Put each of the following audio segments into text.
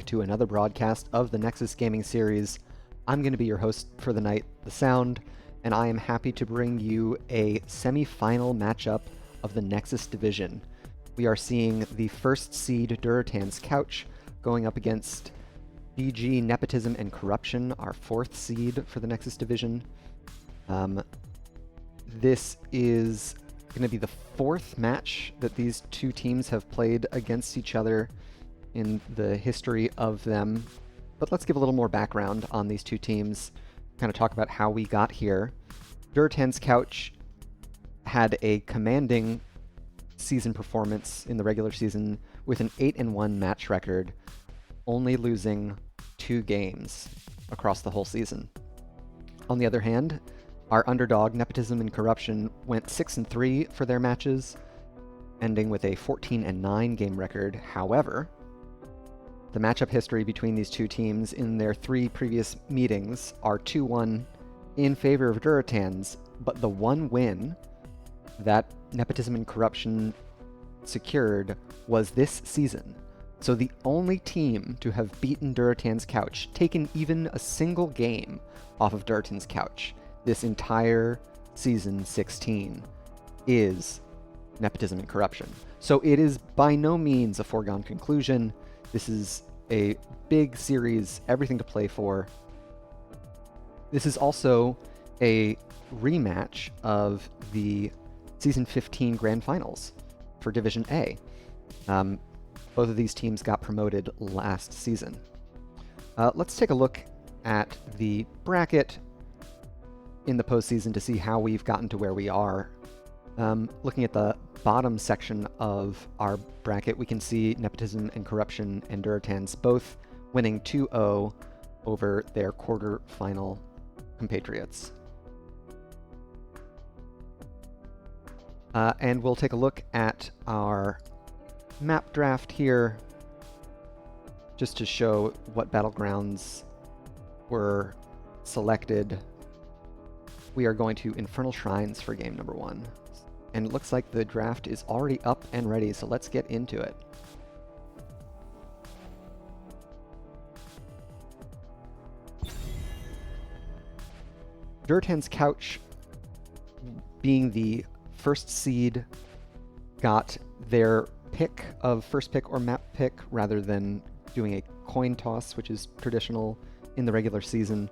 To another broadcast of the Nexus Gaming Series. I'm going to be your host for the night, The Sound, and I am happy to bring you a semi-final matchup of the Nexus division. We are seeing the first seed Durotan's Couch going up against BG Nepotism and Corruption, our fourth seed for the Nexus division. This is going to be the fourth match that these two teams have played against each other in the history of them. But let's give a little more background on these two teams, kind of talk about how we got here. Durotan's Couch had a commanding season performance in the regular season with an 8-1 match record, only losing 2 games across the whole season. On the other hand, our underdog, Nepotism and Corruption, went 6-3 for their matches, ending with a 14-9 game record. However, the matchup history between these two teams in their 3 previous meetings are 2-1 in favor of Durotan's, but the one win that Nepotism and Corruption secured was this season. So the only team to have beaten Durotan's Couch, taken even a single game off of Durotan's Couch this entire season 16, is Nepotism and Corruption. So it is by no means a foregone conclusion. This is a big series, everything to play for. This is also a rematch of the Season 15 Grand Finals for Division A. Both of these teams got promoted last season. Let's take a look at the bracket in the postseason to see how we've gotten to where we are. Looking at the bottom section of our bracket, we can see Nepotism and Corruption and Durotan's both winning 2-0 over their quarter-final compatriots. And we'll take a look at our map draft here, just to show what battlegrounds were selected. We are going to Infernal Shrines for game number 1. And it looks like the draft is already up and ready, so let's get into it. Durotan's Couch, being the first seed, got their pick of first pick or map pick rather than doing a coin toss, which is traditional in the regular season.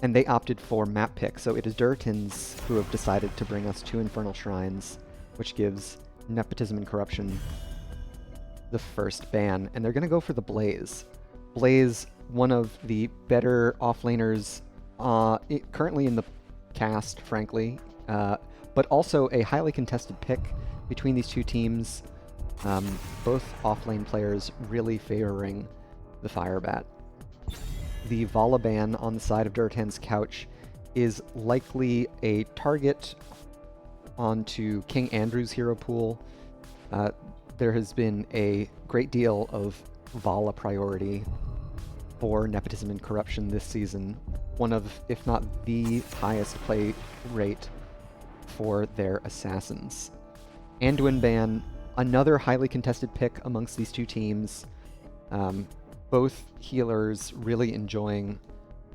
And they opted for map pick, so it is Durotan's who have decided to bring us to Infernal Shrines, which gives Nepotism and Corruption the first ban, and they're going to go for the Blaze. Blaze, one of the better offlaners currently in the cast, frankly, but also a highly contested pick between these two teams, both offlane players really favoring the Firebat. The Vala ban on the side of Durotan's Couch is likely a target onto King Andrew's hero pool. There has been a great deal of Vala priority for Nepotism and Corruption this season, one of, if not the highest play rate for their assassins. Anduin ban, another highly contested pick amongst these two teams. Both healers really enjoying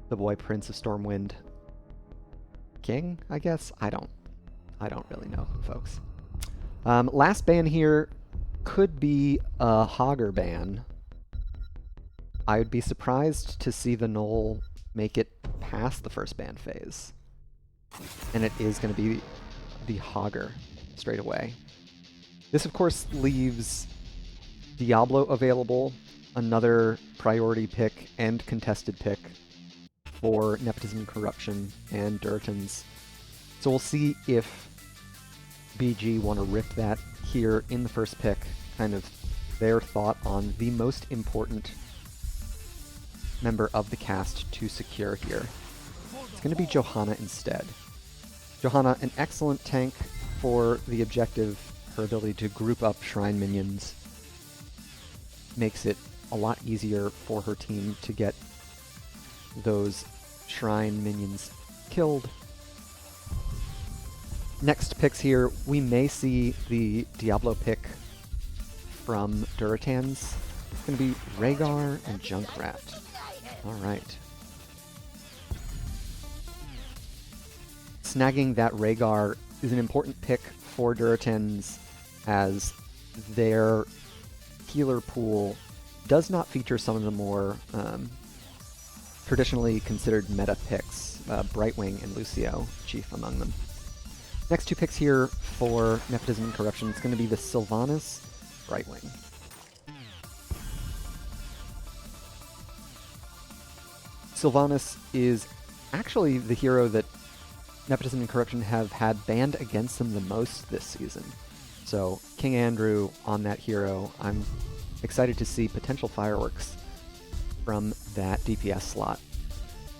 the boy Prince of Stormwind. King, I guess? I don't really know, folks. Last ban here could be a Hogger ban. I would be surprised to see the Knoll make it past the first ban phase. And it is going to be the Hogger straight away. This, of course, leaves Diablo available, another priority pick and contested pick for Nepotism and Corruption and Durotan's. So we'll see if BG want to rip that here in the first pick, kind of their thought on the most important member of the cast to secure here. It's going to be Johanna instead. Johanna, an excellent tank for the objective. Her ability to group up shrine minions makes it a lot easier for her team to get those shrine minions killed. Next picks here, we may see the Diablo pick from Durotan's. It's going to be Rhaegar and Junkrat. Alright. Snagging that Rhaegar is an important pick for Durotan's, as their healer pool does not feature some of the more traditionally considered meta picks, Brightwing and Lucio, chief among them. Next two picks here for Nepotism and Corruption, it's going to be the Sylvanas, Brightwing. Sylvanas is actually the hero that Nepotism and Corruption have had banned against them the most this season. So King Andrew on that hero, I'm excited to see potential fireworks from that DPS slot.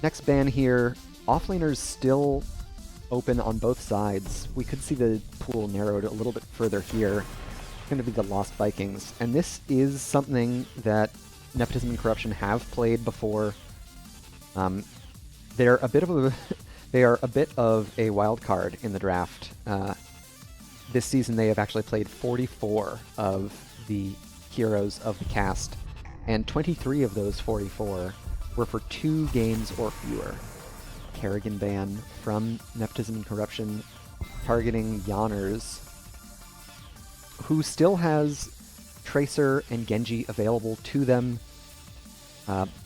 Next ban here, offlaners still open on both sides. We could see the pool narrowed a little bit further here. It's going to be the Lost Vikings, and this is something that Nepotism and Corruption have played before. They're a bit of a they are a bit of a wild card in the draft. This season they have actually played 44 of the heroes of the cast, and 23 of those 44 were for 2 games or fewer. Kerrigan ban from Nepotism and Corruption, targeting Yanners, who still has Tracer and Genji available to them.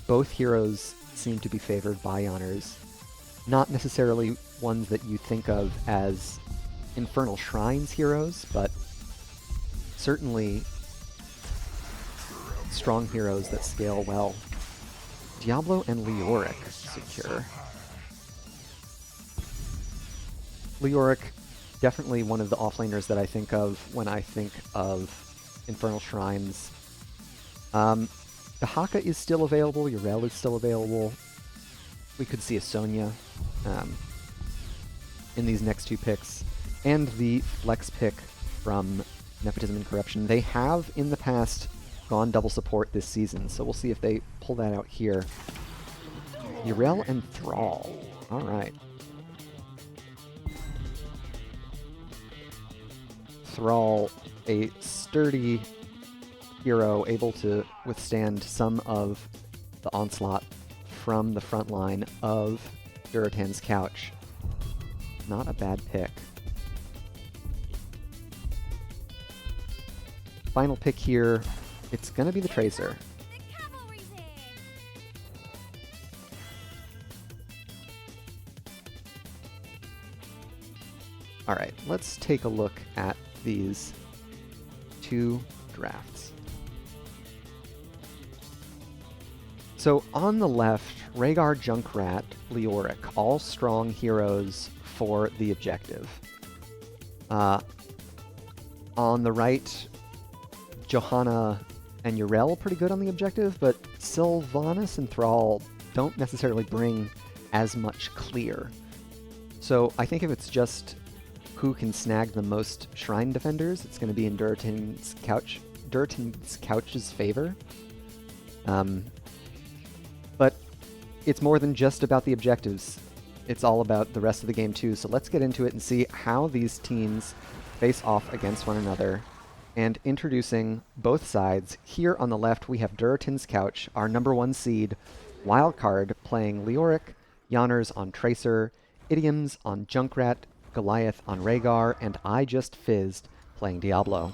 Both heroes seem to be favored by Yanners. Not necessarily ones that you think of as Infernal Shrines heroes, but certainly strong heroes that scale well. Diablo and Leoric secure. Leoric, definitely one of the offlaners that I think of when I think of Infernal Shrines. The Haka is still available, Yrel is still available. We could see a Sonya in these next two picks. And the flex pick from Nepotism and Corruption. They have, in the past, gone double support this season, so we'll see if they pull that out here. Yrel and Thrall. Alright. Thrall, a sturdy hero able to withstand some of the onslaught from the front line of Durotan's couch. Not a bad pick. Final pick here, it's going to be the Tracer. Alright, let's take a look at these two drafts. So on the left, Rhaegar, Junkrat, Leoric, all strong heroes for the objective. On the right, Johanna and Yrel pretty good on the objective, but Sylvanas and Thrall don't necessarily bring as much clear. So I think if it's just who can snag the most shrine defenders, it's going to be in Durotan's couch's favor. But it's more than just about the objectives. It's all about the rest of the game too. So let's get into it and see how these teams face off against one another. And introducing both sides, here on the left we have Durotan's Couch, our #1 seed, wildcard, playing Leoric, Yanners on Tracer, Idioms on Junkrat, Goliath on Rhaegar, and I Just Fizzed playing Diablo.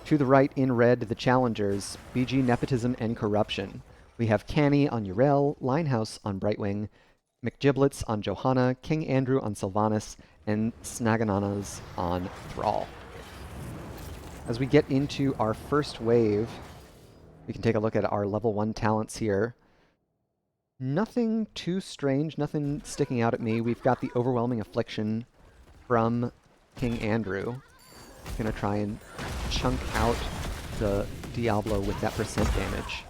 To the right in red, the challengers, BG Nepotism and Corruption. We have Canny on Yrel, Linehouse on Brightwing, McGiblets on Johanna, King Andrew on Sylvanas, and Snagananas on Thrall. As we get into our first wave, we can take a look at our level 1 talents here. Nothing too strange, nothing sticking out at me. We've got the Overwhelming Affliction from King Andrew. Gonna try and chunk out the Diablo with that percent damage.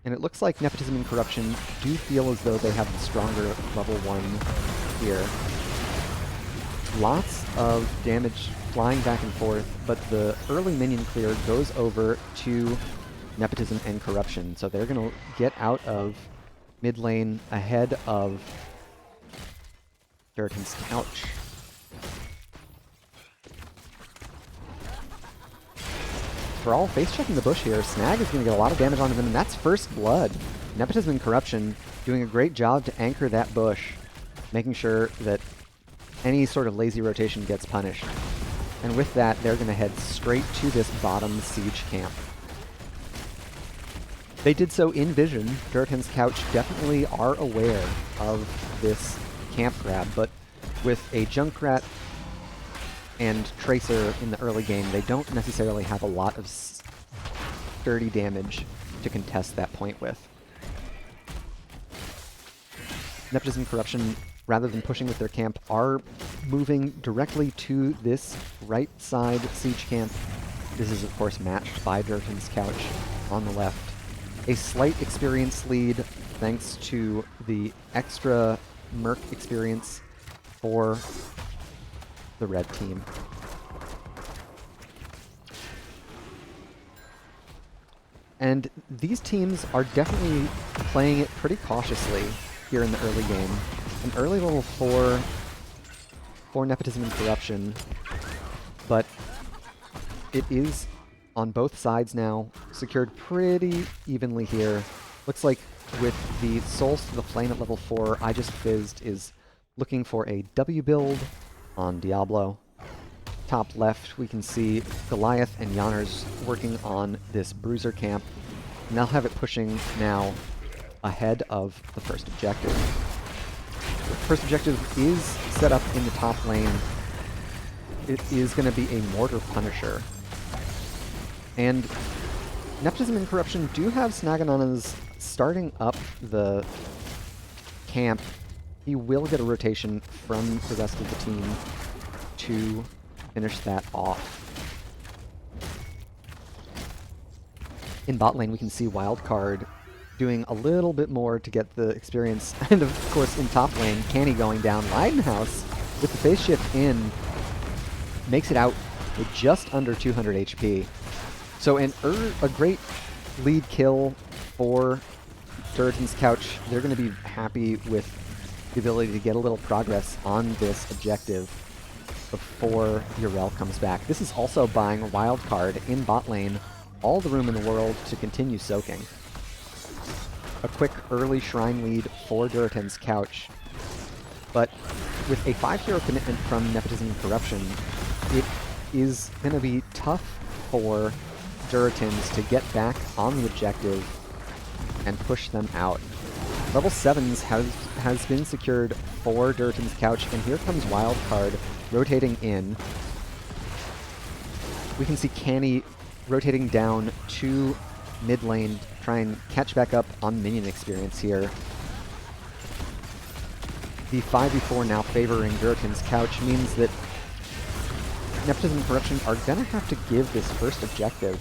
And it looks like Nepotism and Corruption do feel as though they have the stronger level 1 here. Lots of damage flying back and forth, but the early minion clear goes over to Nepotism and Corruption, so they're going to get out of mid lane ahead of Durotan's Couch. For all face checking the bush here, Snag is going to get a lot of damage onto them, and that's first blood. Nepotism and Corruption doing a great job to anchor that bush, making sure that any sort of lazy rotation gets punished. And with that, they're going to head straight to this bottom siege camp. They did so in vision. Durotan's Couch definitely are aware of this camp grab, but with a Junkrat and Tracer in the early game, they don't necessarily have a lot of sturdy damage to contest that point with. Nepotism Corruption, rather than pushing with their camp, are moving directly to this right side siege camp. This is, of course, matched by Durotan's Couch on the left. A slight experience lead thanks to the extra Merc experience for the red team. And these teams are definitely playing it pretty cautiously here in the early game. An early level 4 for Nepotism and Corruption, but it is on both sides now, secured pretty evenly here. Looks like with the Souls to the Flame at level 4, I Just Fizzed is looking for a W build on Diablo. Top left, we can see Goliath and Yanners working on this Bruiser camp, and they'll have it pushing now ahead of the first objective. The first objective is set up in the top lane. It is going to be a Mortar Punisher. And Nepotism and Corruption do have Snaganana's starting up the camp. He will get a rotation from the rest of the team to finish that off. In bot lane, we can see Wildcard doing a little bit more to get the experience. And of course, in top lane, Canny going down. Leidenhouse, with the phase shift in, makes it out with just under 200 HP. So a great lead kill for Durotan's Couch. They're going to be happy with the ability to get a little progress on this objective before Yrel comes back. This is also buying a wild card in bot lane, all the room in the world to continue soaking. A quick early shrine lead for Durotan's Couch, but with a 5-hero commitment from Nepotism and Corruption, it is going to be tough for Durotans to get back on the objective and push them out. Level 7s has been secured for Durotan's Couch, and here comes Wildcard rotating in. We can see Canny rotating down to mid lane to try and catch back up on minion experience here. The 5v4 now favoring Durotan's Couch means that Nepotism and Corruption are going to have to give this first objective.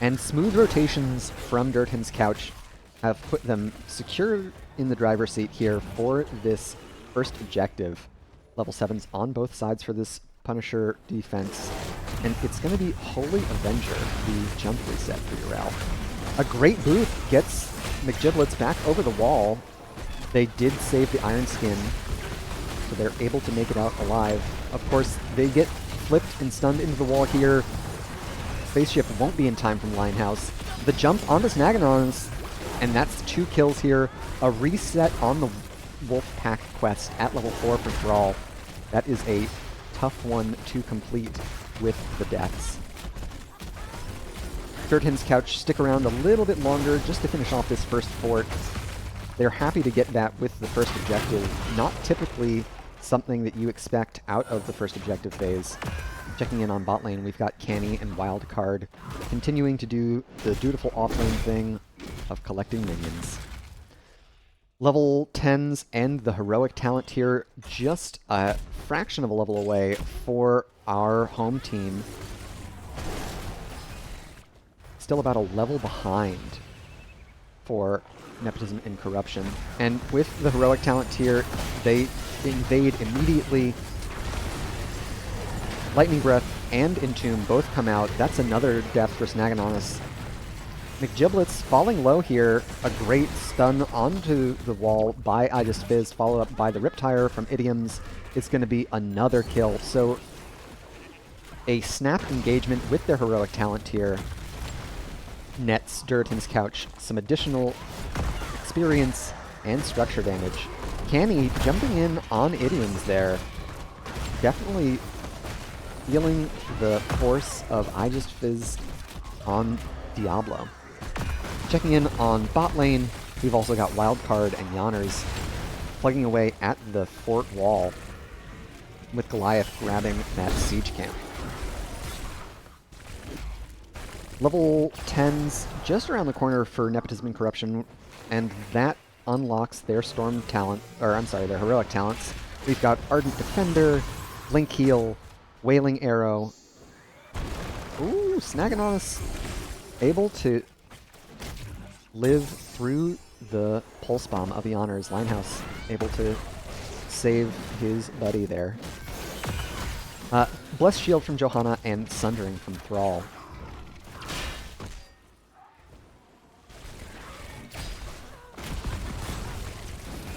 And smooth rotations from Durotan's Couch have put them secure in the driver's seat here for this first objective. Level 7s on both sides for this Punisher defense. And it's going to be Holy Avenger, the jump reset for Yrel. A great booth gets McGiblets back over the wall. They did save the Iron Skin, so they're able to make it out alive. Of course, they get flipped and stunned into the wall here. Phase shift won't be in time from Linehouse. The jump onto Snaganons, and that's 2 kills here. A reset on the Wolfpack quest at level 4 for Thrall. That is a tough one to complete with the deaths. Durotan's Couch stick around a little bit longer just to finish off this first fort. They're happy to get that with the first objective. Not typically something that you expect out of the first objective phase. Checking in on bot lane, we've got Canny and Wildcard continuing to do the dutiful offlane thing of collecting minions. Level 10s and the heroic talent tier just a fraction of a level away for our home team. Still about a level behind for Nepotism and Corruption. And with the heroic talent tier, they invade immediately. Lightning Breath and Entomb both come out. That's another death for Snaganonis. McGiblets falling low here. A great stun onto the wall by I Just Fizz, followed up by the Riptire from Idioms. It's going to be another kill. So a snap engagement with their heroic talent tier nets Durotan's Couch some additional experience and structure damage. Canny jumping in on Idioms there. Definitely feeling the force of I Just Fizz on Diablo. Checking in on bot lane, we've also got Wildcard and Yanners plugging away at the fort wall with Goliath grabbing that siege camp. Level 10s just around the corner for Nepotism and Corruption, and that unlocks their storm talent, or I'm sorry, their heroic talents. We've got Ardent Defender, Blink Heal, Wailing Arrow. Ooh, Snaganonis able to live through the Pulse Bomb of Yanners. Linehouse able to save his buddy there. Blessed Shield from Johanna and Sundering from Thrall.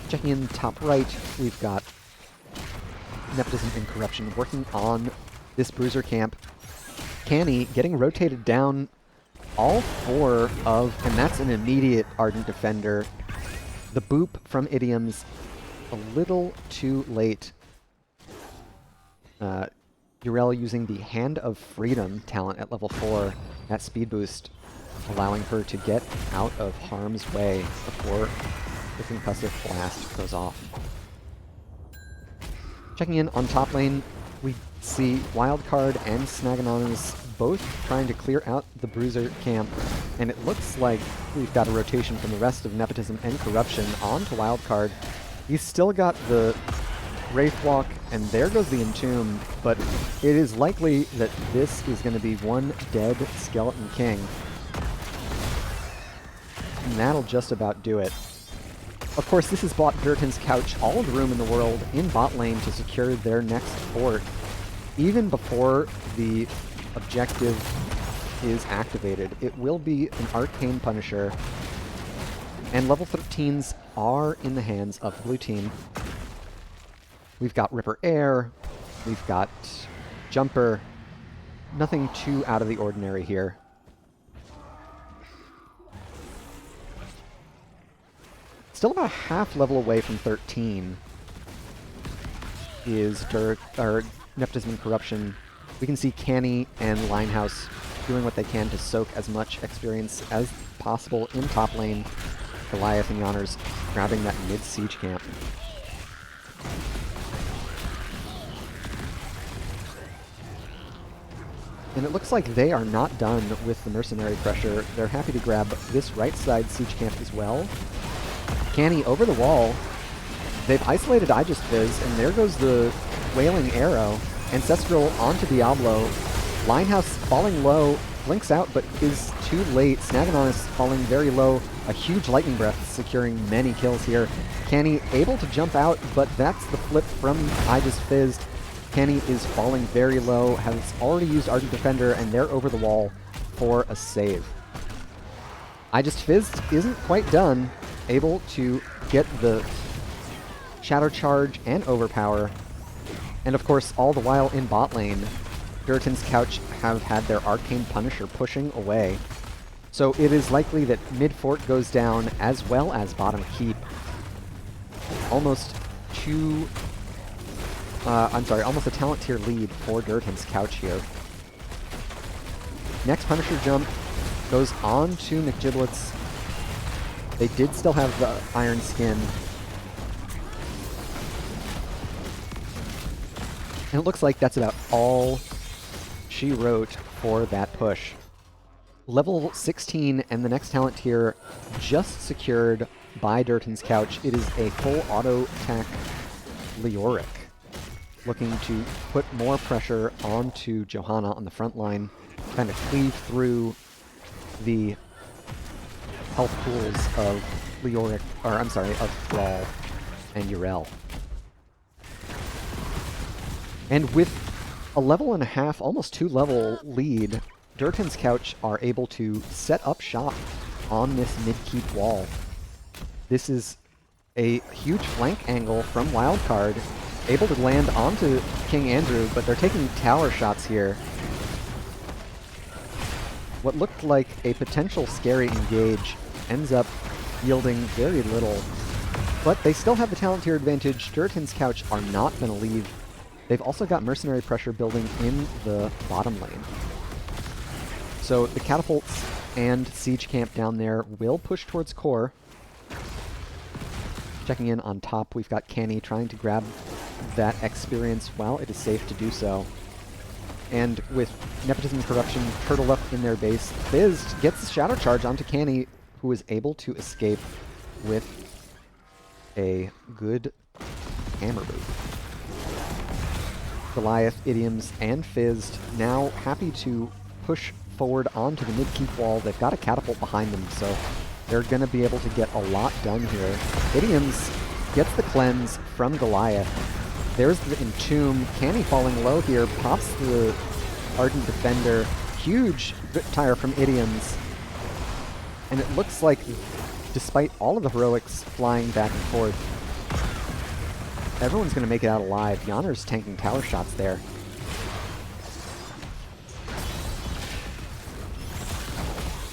Checking in top right, we've got Nepotism and Corruption working on this Bruiser camp. Canny getting rotated down all four of, and that's an immediate Ardent Defender. The boop from Idioms, a little too late. Urel using the Hand of Freedom talent at level 4, that speed boost, allowing her to get out of harm's way before the concussive blast goes off. Checking in on top lane, we see Wildcard and Snaganonis both trying to clear out the Bruiser camp, and it looks like we've got a rotation from the rest of Nepotism and Corruption onto Wildcard. He's still got the Wraithwalk, and there goes the Entomb, but it is likely that this is going to be one dead Skeleton King. And that'll just about do it. Of course, this has bought Durotan's Couch all the room in the world in bot lane to secure their next fort, even before the objective is activated. It will be an Arcane Punisher, and level 13s are in the hands of the blue team. We've got Ripper Air, we've got Jumper, nothing too out of the ordinary here. Still about a half level away from 13 is Nepotism and Corruption. We can see Canny and Linehouse doing what they can to soak as much experience as possible in top lane. Goliath and Yanners grabbing that mid-siege camp. And it looks like they are not done with the mercenary pressure. They're happy to grab this right side siege camp as well. Canny over the wall. They've isolated I Just Fizz, and there goes the Wailing Arrow. Ancestral onto Diablo. Linehouse falling low, blinks out, but is too late. Snaganonis falling very low. A huge Lightning Breath securing many kills here. Canny able to jump out, but that's the flip from I Just Fizzed. Canny is falling very low, has already used Ardent Defender, and they're over the wall for a save. I Just Fizzed isn't quite done. Able to get the Shadow Charge and Overpower. And of course, all the while in bot lane, Durotan's Couch have had their Arcane Punisher pushing away. So it is likely that mid-fort goes down as well as bottom keep. Almost almost a talent tier lead for Durotan's Couch here. Next Punisher jump goes on to McGiblets. They did still have the Iron Skin. And it looks like that's about all she wrote for that push. Level 16 and the next talent tier just secured by Durotan's Couch. It is a full auto attack Leoric, looking to put more pressure onto Johanna on the front line, kind of cleave through the health pools of Leoric, or I'm sorry, of Thrall and Yrel. And with a level and a half, almost 2-level lead, Durotan's Couch are able to set up shop on this mid-keep wall. This is a huge flank angle from Wildcard, able to land onto King Andrew, but they're taking tower shots here. What looked like a potential scary engage ends up yielding very little, but they still have the talent tier advantage. Durotan's Couch are not going to leave. They've also got mercenary pressure building in the bottom lane. So the catapults and siege camp down there will push towards core. Checking in on top, we've got Canny trying to grab that experience while it is safe to do so. And with Nepotism Corruption turtled up in their base, Fizz gets the Shadow Charge onto Canny, who is able to escape with a good hammer boot. Goliath, Idioms, and Fizzed now happy to push forward onto the mid-keep wall. They've got a catapult behind them, so they're going to be able to get a lot done here. Idioms gets the cleanse from Goliath. There's the Entomb. Canny falling low here, pops the Ardent Defender. Huge tire from Idioms. And it looks like, despite all of the heroics flying back and forth, everyone's going to make it out alive. Yonner's tanking tower shots there.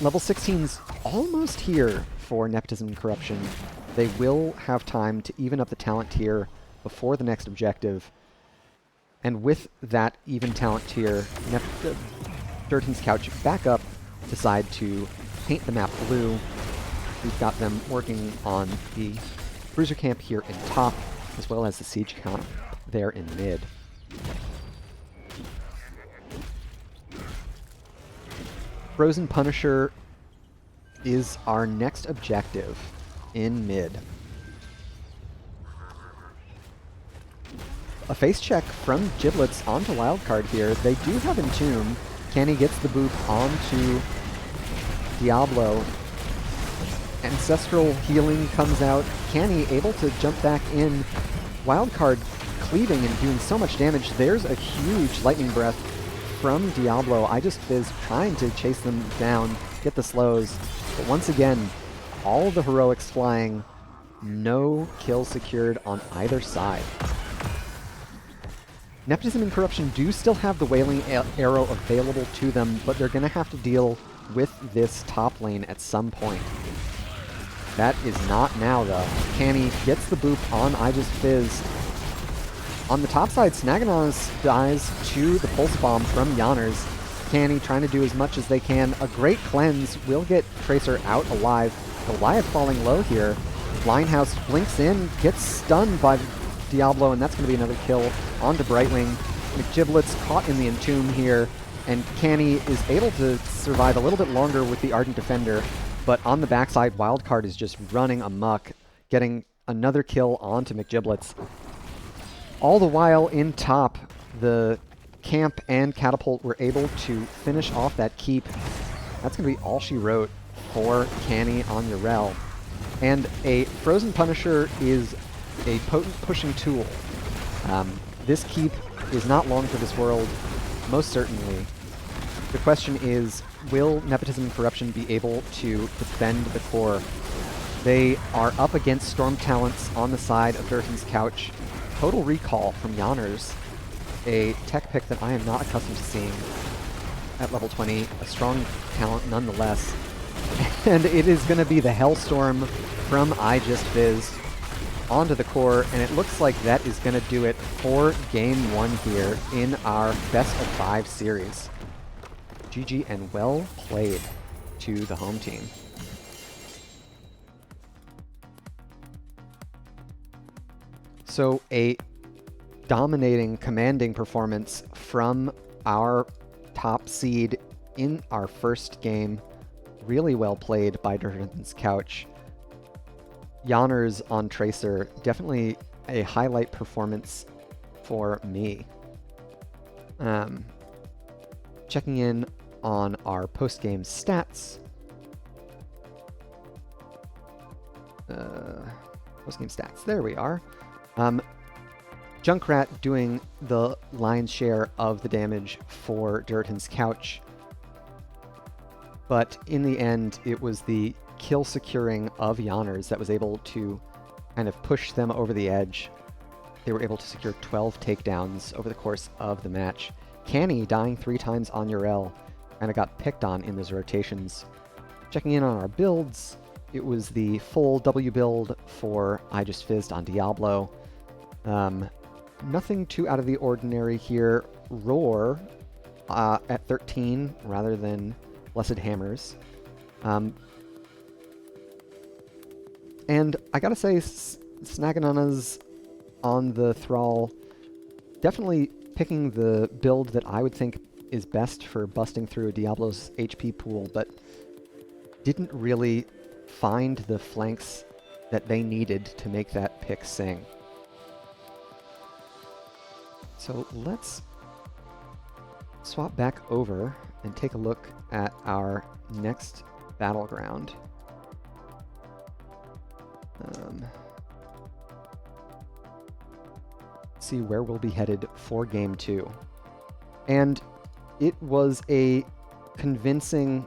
Level 16's almost here for Nepotism Corruption. They will have time to even up the talent tier before the next objective. And with that even talent tier, Durotan's Couch back up, decide to paint the map blue. We've got them working on the Bruiser camp here in top, as well as the siege camp there in mid. Frozen Punisher is our next objective in mid. A face check from Giblets onto Wildcard here. They do have Entomb. Canny gets the boop onto Diablo. Ancestral Healing comes out. Canny able to jump back in. Wildcard cleaving and doing so much damage. There's a huge Lightning Breath from Diablo. I just Fizz trying to chase them down, get the slows. But once again, all the heroics flying. No kills secured on either side. Nepotism and Corruption do still have the Wailing Arrow available to them, but they're going to have to deal with this top lane at some point. That is not now, though. Canny gets the boop on I Just Fizz. On the top side, Snaganoz dies to the Pulse Bomb from Yonners. Canny trying to do as much as they can. A great cleanse will get Tracer out alive. Goliath falling low here. Blindhouse blinks in, gets stunned by Diablo, and that's going to be another kill onto Brightwing. McGiblets caught in the Entomb here, and Canny is able to survive a little bit longer with the Ardent Defender, but on the backside, Wildcard is just running amok, getting another kill onto McGiblets. All the while in top, the camp and catapult were able to finish off that keep. That's going to be all she wrote for Canny on Yrel. And a Frozen Punisher is a potent pushing tool. This keep is not long for this world, most certainly. The question is, will Nepotism and Corruption be able to defend the core? They are up against Storm Talents on the side of Durotan's Couch. Total Recall from Yonners, a tech pick that I am not accustomed to seeing at level 20. A strong talent nonetheless. And it is going to be the Hellstorm from I Just Fizz onto the core, and it looks like that is going to do it for game one here in our best of 5 series. GG and well played to the home team. So a dominating, commanding performance from our top seed in our first game. Really well played by Durotan's Couch. Yanners on Tracer, definitely a highlight performance for me. Checking in on our post-game stats. Post-game stats, there we are. Junkrat doing the lion's share of the damage for Durotan's couch, but in the end, it was the kill securing of Yanners that was able to kind of push them over the edge. They were able to secure 12 takedowns over the course of the match. Canny dying 3 times on Urel kind of got picked on in those rotations. Checking in on our builds, it was the full W build for I Just Fizzed on Diablo. Nothing too out of the ordinary here. Roar at 13 rather than Blessed Hammers. And I gotta say, Snaganana's on the Thrall, definitely picking the build that I would think is best for busting through Diablo's HP pool, but didn't really find the flanks that they needed to make that pick sing. So let's swap back over and take a look at our next battleground. See where we'll be headed for Game 2. And it was a convincing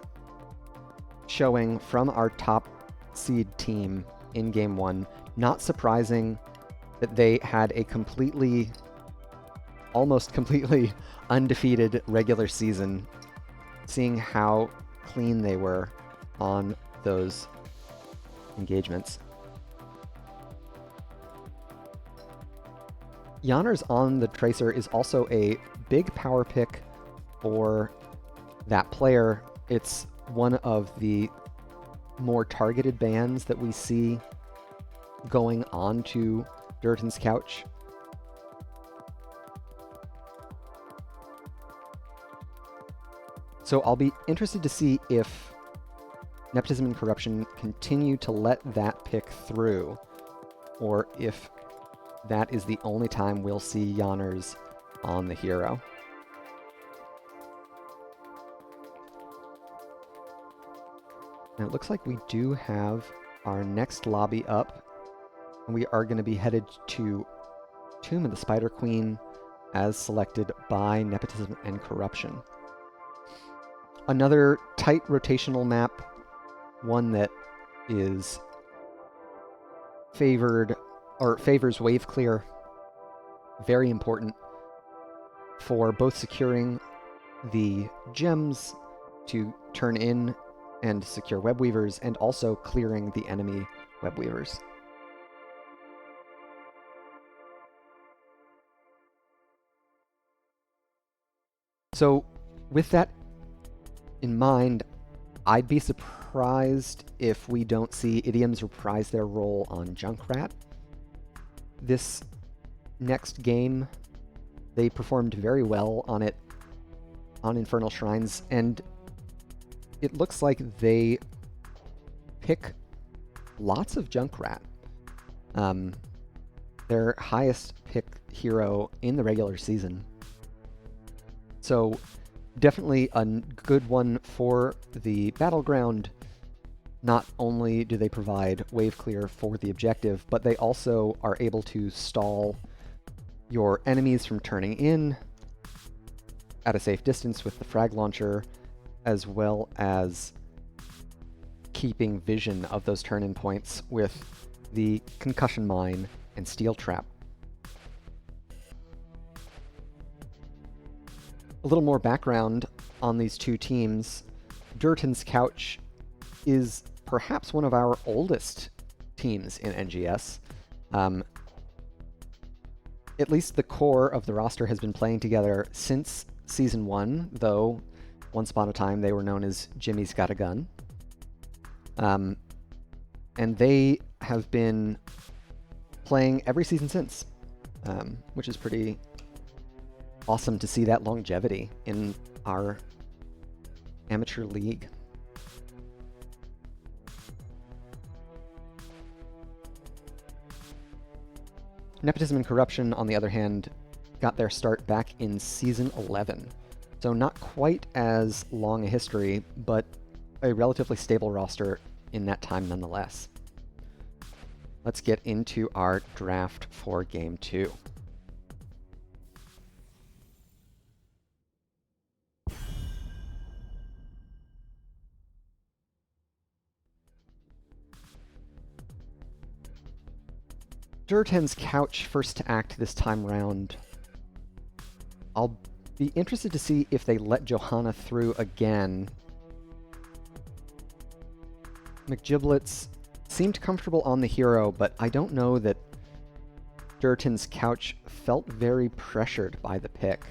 showing from our top seed team in Game 1. Not surprising that they had a almost completely undefeated regular season, seeing how clean they were on those engagements. Yanners on the Tracer is also a big power pick for that player. It's one of the more targeted bans that we see going on to Durotan's couch. So I'll be interested to see if Nepotism and Corruption continue to let that pick through, or if that is the only time we'll see Yanners on the hero. Now it looks like we do have our next lobby up, and we are going to be headed to Tomb of the Spider Queen as selected by Nepotism and Corruption. Another tight rotational map, one that is favors wave clear. Very important for both securing the gems to turn in and secure web weavers, and also clearing the enemy web weavers. So with that in mind, I'd be surprised if we don't see Idioms reprise their role on Junkrat. This next game, they performed very well on it, on Infernal Shrines, and it looks like they pick lots of Junkrat. Their highest pick hero in the regular season. So definitely a good one for the battleground. Not only do they provide wave clear for the objective, but they also are able to stall your enemies from turning in at a safe distance with the frag launcher, as well as keeping vision of those turn-in points with the concussion mine and steel trap. A little more background on these two teams. Durotan's couch is perhaps one of our oldest teams in NGS. At least the core of the roster has been playing together since Season 1, though once upon a time they were known as Jimmy's Got a Gun. And they have been playing every season since, which is pretty awesome to see that longevity in our amateur league. Nepotism and Corruption, on the other hand, got their start back in Season 11. So not quite as long a history, but a relatively stable roster in that time nonetheless. Let's get into our draft for Game 2. Durotan's couch first to act this time round. I'll be interested to see if they let Johanna through again. McGiblets seemed comfortable on the hero, but I don't know that Durotan's couch felt very pressured by the pick.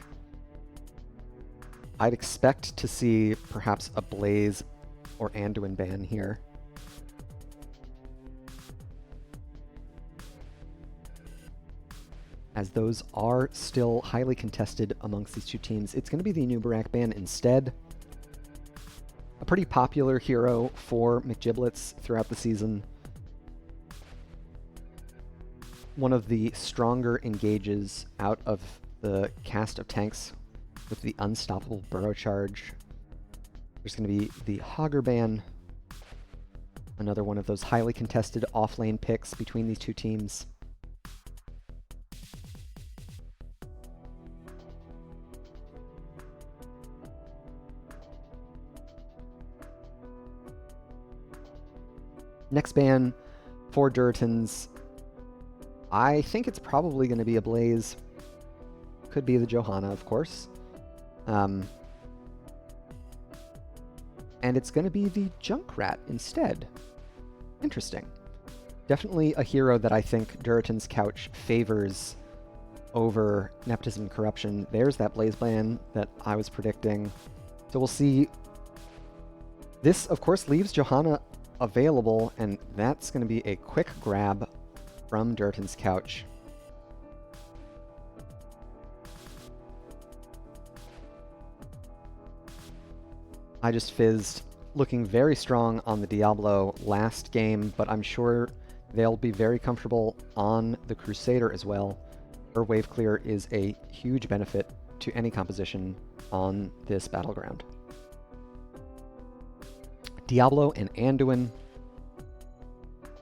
I'd expect to see perhaps a Blaze or Anduin ban here. As those are still highly contested amongst these two teams. It's going to be the Nubarak ban instead. A pretty popular hero for McGiblets throughout the season. One of the stronger engages out of the cast of tanks with the unstoppable burrow charge. There's going to be the Hogger ban. Another one of those highly contested off-lane picks between these two teams. Next ban for Durotan's, I think it's probably going to be a Blaze. Could be the Johanna, of course. And it's going to be the Junkrat instead. Interesting. Definitely a hero that I think Durotan's couch favors over Nepotism and Corruption. There's that Blaze ban that I was predicting. So we'll see. This, of course, leaves Johanna available, and that's going to be a quick grab from Durotan's couch. I just fizzed, looking very strong on the Diablo last game, but I'm sure they'll be very comfortable on the Crusader as well. Her wave clear is a huge benefit to any composition on this battleground. Diablo and Anduin,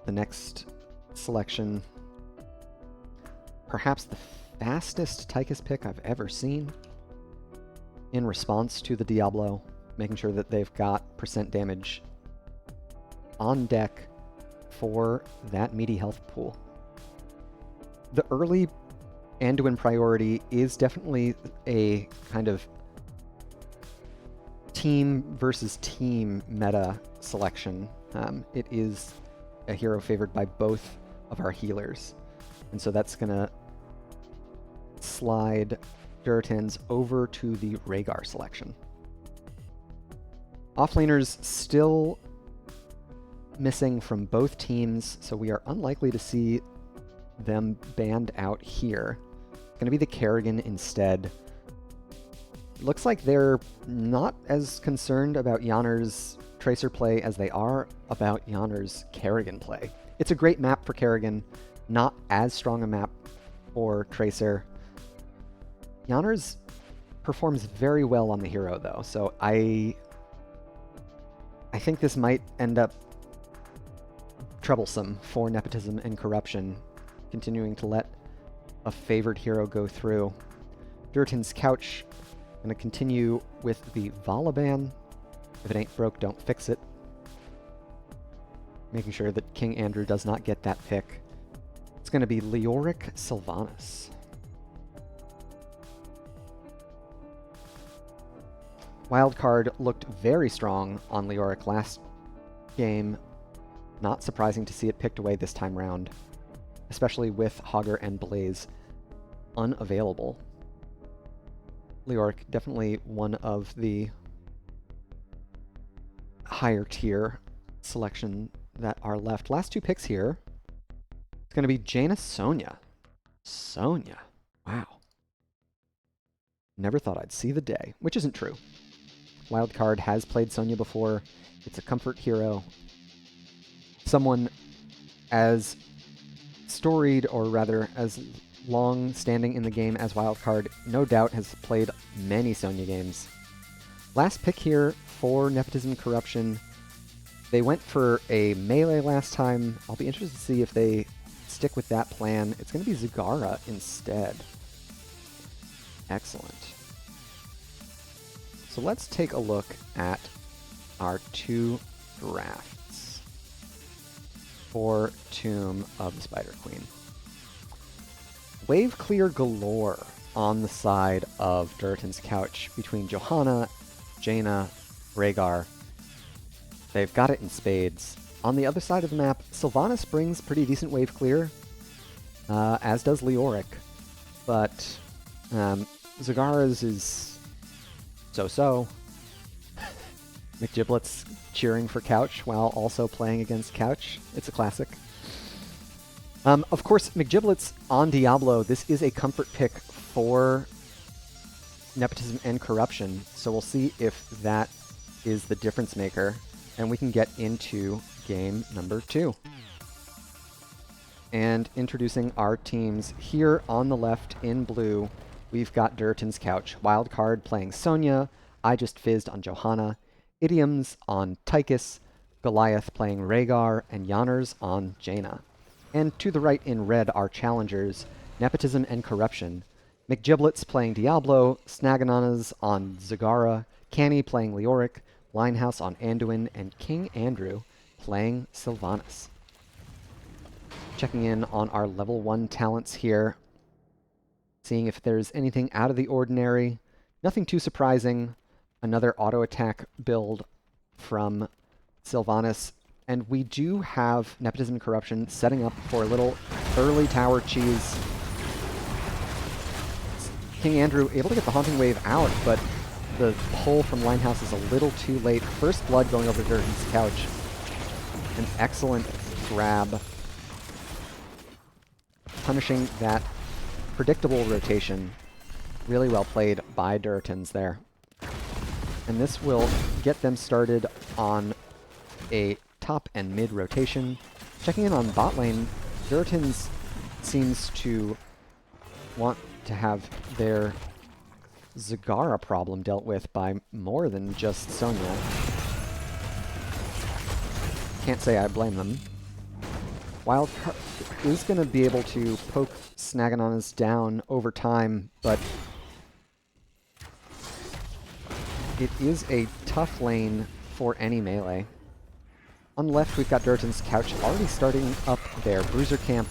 the next selection. Perhaps the fastest Tychus pick I've ever seen in response to the Diablo, making sure that they've got percent damage on deck for that meaty health pool. The early Anduin priority is definitely a kind of team versus team meta selection. It is a hero favored by both of our healers, and so that's gonna slide Durotan's over to the Rhaegar selection. Offlaners still missing from both teams, so we are unlikely to see them banned out here. It's gonna be the Kerrigan instead. Looks like they're not as concerned about Yawner's Tracer play as they are about Yawner's Kerrigan play. It's a great map for Kerrigan, not as strong a map for Tracer. Yawner's performs very well on the hero though, so I think this might end up troublesome for Nepotism and Corruption, continuing to let a favored hero go through. Durotan's couch going to continue with the Vala ban. If it ain't broke, don't fix it. Making sure that King Andrew does not get that pick. It's going to be Leoric Sylvanas. Wildcard looked very strong on Leoric last game. Not surprising to see it picked away this time round, especially with Hogger and Blaze unavailable. Leoric definitely one of the higher tier selection that are left. Last two picks here. It's going to be Jaina Sonya. Sonya. Wow. Never thought I'd see the day, which isn't true. Wildcard has played Sonya before. It's a comfort hero. Someone as storied, or rather as long standing in the game as Wildcard, no doubt has played many Sonya games. Last pick here for Nepotism Corruption. They went for a melee last time. I'll be interested to see if they stick with that plan. It's going to be Zagara instead. Excellent. So let's take a look at our two drafts for Tomb of the Spider Queen. Wave clear galore on the side of Durotan's couch between Johanna, Jaina, Rhaegar. They've got it in spades. On the other side of the map, Sylvanas brings pretty decent wave clear, as does Leoric. But Zagara's is so-so. McGiblet's cheering for Couch while also playing against Couch. It's a classic. Of course, McGiblet's on Diablo. This is a comfort pick for Nepotism and Corruption, so we'll see if that is the difference maker, and we can get into game number 2. And introducing our teams here on the left in blue, we've got Durotan's Couch. Wildcard playing Sonya, I just fizzed on Johanna, Idioms on Tychus, Goliath playing Rhaegar, and Yanners on Jaina. And to the right in red are challengers, Nepotism and Corruption. McGiblet's playing Diablo, Snagananas on Zagara, Canny playing Leoric, Linehouse on Anduin, and King Andrew playing Sylvanas. Checking in on our level 1 talents here, seeing if there's anything out of the ordinary. Nothing too surprising. Another auto attack build from Sylvanas. And we do have Nepotism and Corruption setting up for a little early tower cheese. King Andrew able to get the Haunting Wave out, but the pull from Linehouse is a little too late. First blood going over to Durotan's Couch. An excellent grab, punishing that predictable rotation. Really well played by Durotan's there. And this will get them started on a top and mid rotation. Checking in on bot lane, Durotan's seems to want to have their Zagara problem dealt with by more than just Sonya. Can't say I blame them. Wildcard is going to be able to poke Snagananas down over time, but it is a tough lane for any melee. On the left, we've got Durotan's Couch already starting up their Bruiser camp.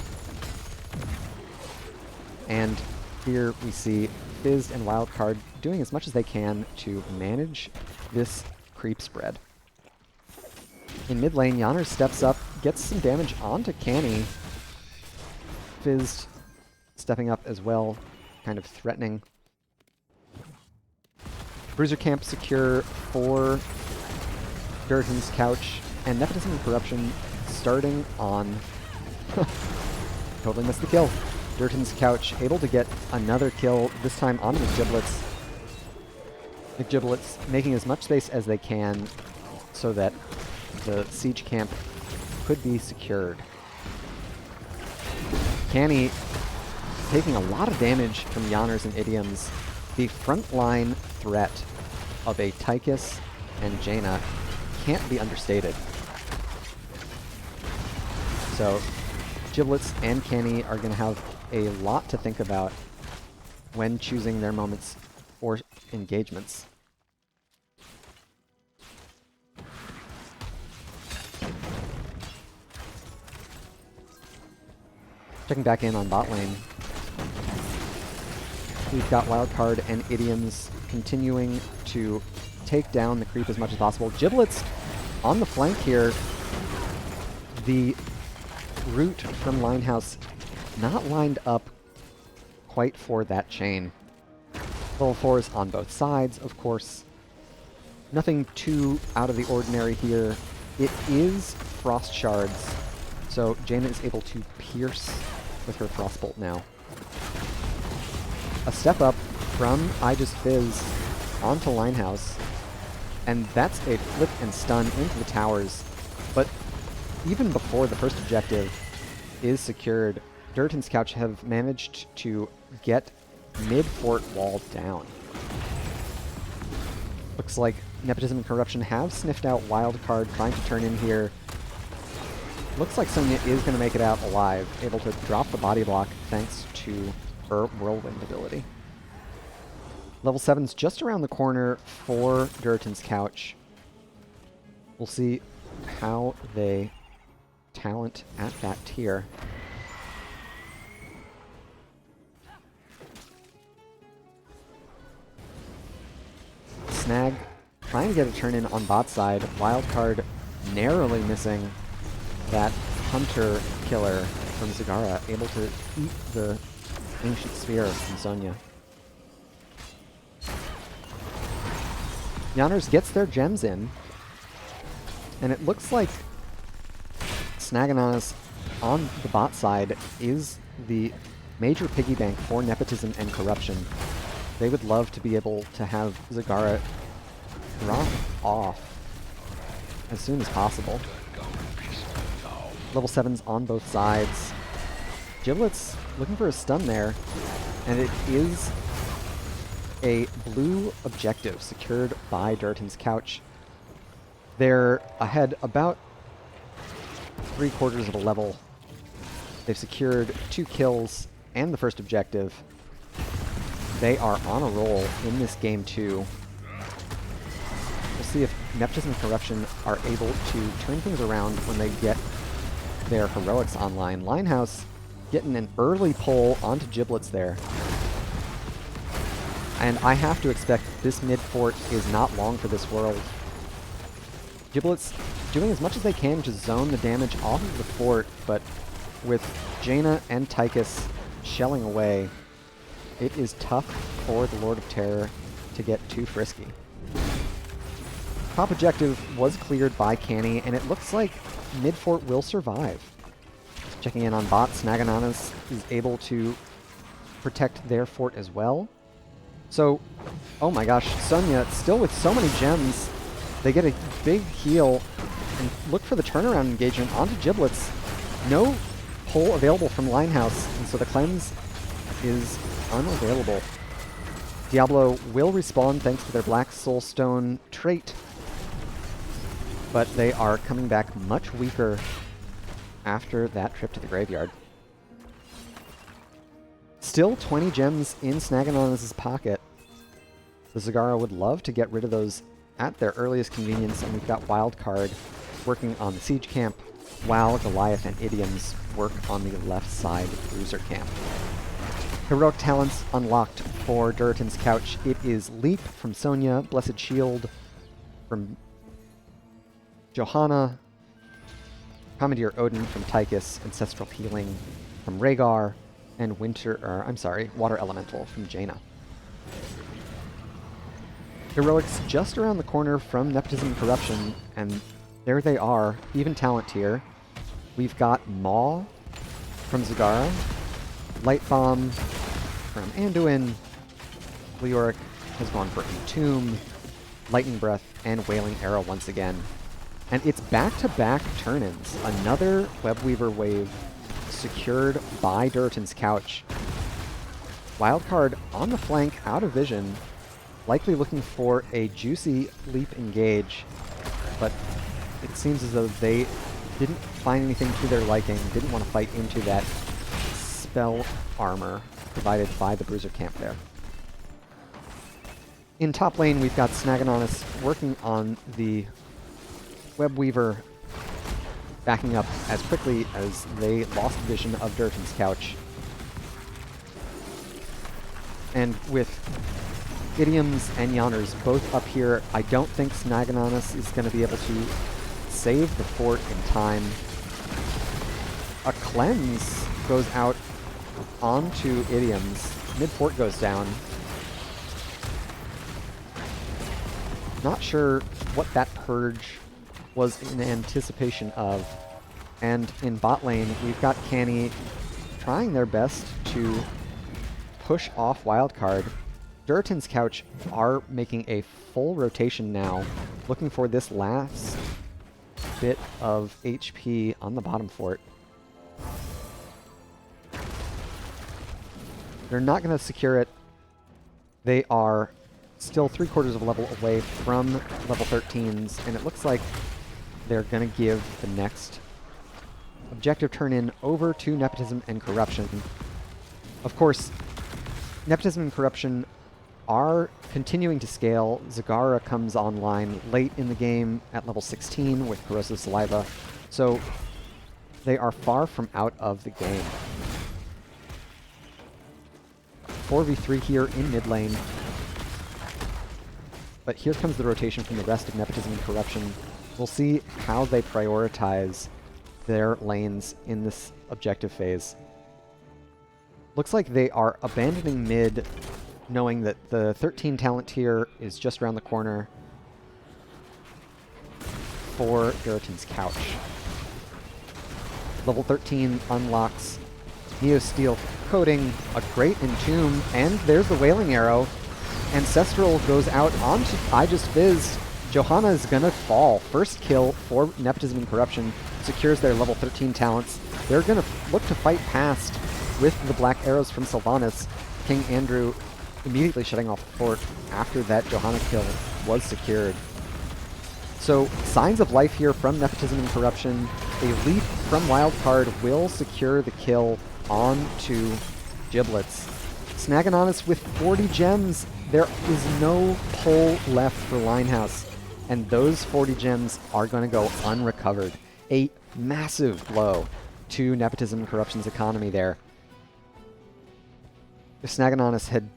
And here we see Fizz and Wildcard doing as much as they can to manage this creep spread. In mid lane, Yanners steps up, gets some damage onto Canny. Fizz stepping up as well, kind of threatening. Bruiser camp secure for Durotan's Couch, and Nepotism and Corruption starting on... Totally missed the kill. Durotan's Couch able to get another kill, this time on McGiblet's. McGiblet's making as much space as they can so that the siege camp could be secured. Canny taking a lot of damage from Yanners and Idioms. The frontline threat of a Tychus and Jaina can't be understated. So Giblets and Canny are going to have a lot to think about when choosing their moments or engagements. Checking back in on bot lane. We've got Wildcard and Idioms continuing to take down the creep as much as possible. Giblets on the flank here. The route from Linehouse not lined up quite for that chain. Level 4s on both sides, of course. Nothing too out of the ordinary here. It is Frost Shards, so Jaina is able to pierce with her Frostbolt now. A step up from I Just Fizz onto Linehouse, and that's a flip and stun into the towers. But even before the first objective is secured, Durotan's Couch have managed to get mid-fort wall down. Looks like Nepotism and Corruption have sniffed out Wildcard, trying to turn in here. Looks like Sonya is going to make it out alive, able to drop the body block thanks to her Whirlwind ability. Level 7's just around the corner for Durotan's Couch. We'll see how they talent at that tier. Snag trying to get a turn in on bot side. Wildcard narrowly missing that Hunter killer from Zagara, able to eat the Ancient Sphere from Sonya. Yanners gets their gems in, and it looks like Snagananas on the bot side is the major piggy bank for Nepotism and Corruption. They would love to be able to have Zagara drop off as soon as possible. Level 7's on both sides. Giblets looking for a stun there, and it is a blue objective secured by Durotan's Couch. They're ahead about 3/4 of a level. They've secured 2 kills and the first objective. They are on a roll in this game too. We'll see if Nepotism and Corruption are able to turn things around when they get their heroics online. Linehouse getting an early pull onto Giblets there. And I have to expect this mid-fort is not long for this world. Giblets doing as much as they can to zone the damage off of the fort, but with Jaina and Tychus shelling away, it is tough for the Lord of Terror to get too frisky. Top objective was cleared by Canny, and it looks like mid-fort will survive. Checking in on bot, Snagananas is able to protect their fort as well. So, oh my gosh, Sonya still with so many gems. They get a big heal and look for the turnaround engagement onto Giblets. No pull available from Linehouse, and so the cleanse is unavailable. Diablo will respawn thanks to their Black Soulstone trait, but they are coming back much weaker after that trip to the graveyard. Still 20 gems in Snaganana's pocket. The Zagara would love to get rid of those at their earliest convenience, and we've got Wildcard working on the siege camp, while Goliath and Idioms work on the left side bruiser camp. Heroic talents unlocked for Durotan's Couch. It is Leap from Sonya, Blessed Shield from Johanna, Commandeer Odin from Tychus, Ancestral Healing from Rhaegar, and Water Elemental from Jaina. Heroics just around the corner from Nepotism and Corruption, and there they are, even talent tier. We've got Maw from Zagara, Light Bomb from Anduin, Leoric has gone for Entomb, Lightning Breath, and Wailing Arrow once again. And it's back-to-back turn-ins. Another Webweaver wave secured by Durotan's Couch. Wildcard on the flank, out of vision, likely looking for a juicy leap engage, but it seems as though they didn't find anything to their liking, didn't want to fight into that spell armor provided by the bruiser camp there. In top lane, we've got Snagananas working on the Webweaver, backing up as quickly as they lost vision of Durotan's Couch. And with Idioms and Yanners both up here, I don't think Snagananas is going to be able to save the fort in time. A cleanse goes out onto Idioms. Mid-fort goes down. Not sure what that purge was in anticipation of. And in bot lane, we've got Canny trying their best to push off Wildcard. Durotan's Couch are making a full rotation now, looking for this last bit of HP on the bottom fort. They're not going to secure it. They are still 3/4 of a level away from level 13s, and it looks like they're going to give the next objective turn-in over to Nepotism and Corruption. Of course, Nepotism and Corruption are continuing to scale. Zagara comes online late in the game at level 16 with Corrosive Saliva, so they are far from out of the game. 4v3 here in mid lane. But here comes the rotation from the rest of Nepotism and Corruption. We'll see how they prioritize their lanes in this objective phase. Looks like they are abandoning mid, knowing that the 13 talent tier is just around the corner for Durotan's Couch. Level 13 unlocks Neosteel Coating, a great Entomb, and there's the Wailing Arrow. Ancestral goes out onto I Just Fizzed. Johanna is gonna fall. First kill for Nepotism and Corruption secures their level 13 talents. They're gonna look to fight past with the Black Arrows from Sylvanas. King Andrew immediately shutting off the fort after that Johanna kill was secured. So signs of life here from Nepotism and Corruption. A leap from Wildcard will secure the kill onto Giblets. Snaganonis with 40 gems. There is no pull left for Linehouse, and those 40 gems are going to go unrecovered. A massive blow to Nepotism and Corruption's economy there. If Snaganonis had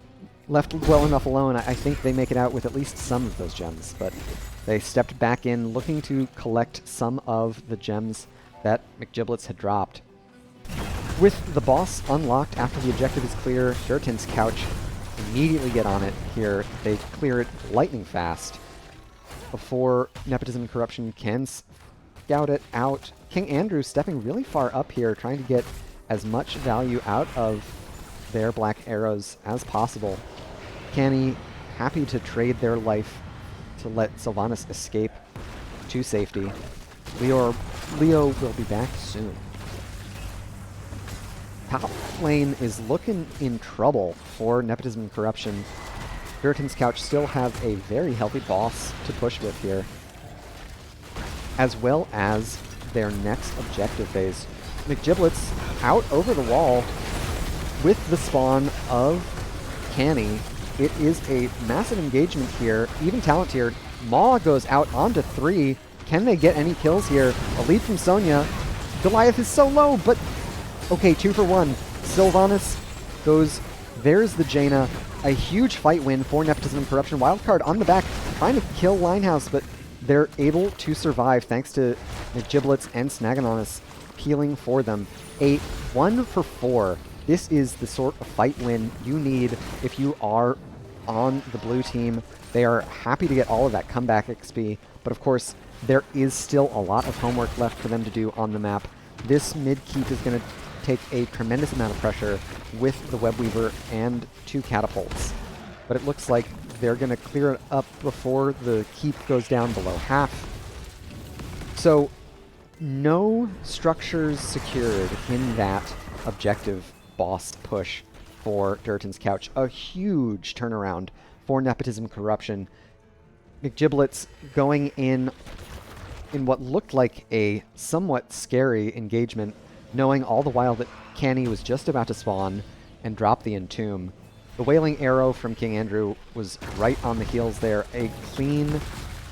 left well enough alone, I think they make it out with at least some of those gems, but they stepped back in looking to collect some of the gems that McGiblets had dropped. With the boss unlocked after the objective is clear, Durotan's Couch immediately get on it here. They clear it lightning fast before Nepotism and Corruption can scout it out. King Andrew stepping really far up here, trying to get as much value out of their Black Arrows as possible. Canny happy to trade their life to let Sylvanas escape to safety. Leo will be back soon. Top lane is looking in trouble for Nepotism and Corruption. Durotan's Couch still have a very healthy boss to push with here, as well as their next objective phase. McGiblets out over the wall with the spawn of Canny. It is a massive engagement here, even talent tiered. Maw goes out onto 3. Can they get any kills here? A lead from Sonya. Goliath is so low, but okay, 2 for 1. Sylvanas goes, there's the Jaina. A huge fight win for Nepotism and Corruption. Wildcard on the back, trying to kill Linehouse, but they're able to survive thanks to McGiblets and Snaganonis peeling for them. A 1 for 4. This is the sort of fight win you need if you are on the blue team. They are happy to get all of that comeback XP, but of course, there is still a lot of homework left for them to do on the map. This mid keep is going to take a tremendous amount of pressure with the Webweaver and 2 catapults. But it looks like they're going to clear it up before the keep goes down below half. So no structures secured in that objective boss push for Durotan's Couch. A huge turnaround for Nepotism Corruption. McGiblets going in what looked like a somewhat scary engagement, knowing all the while that Canny was just about to spawn and drop the Entomb. The Wailing Arrow from King Andrew was right on the heels there. A clean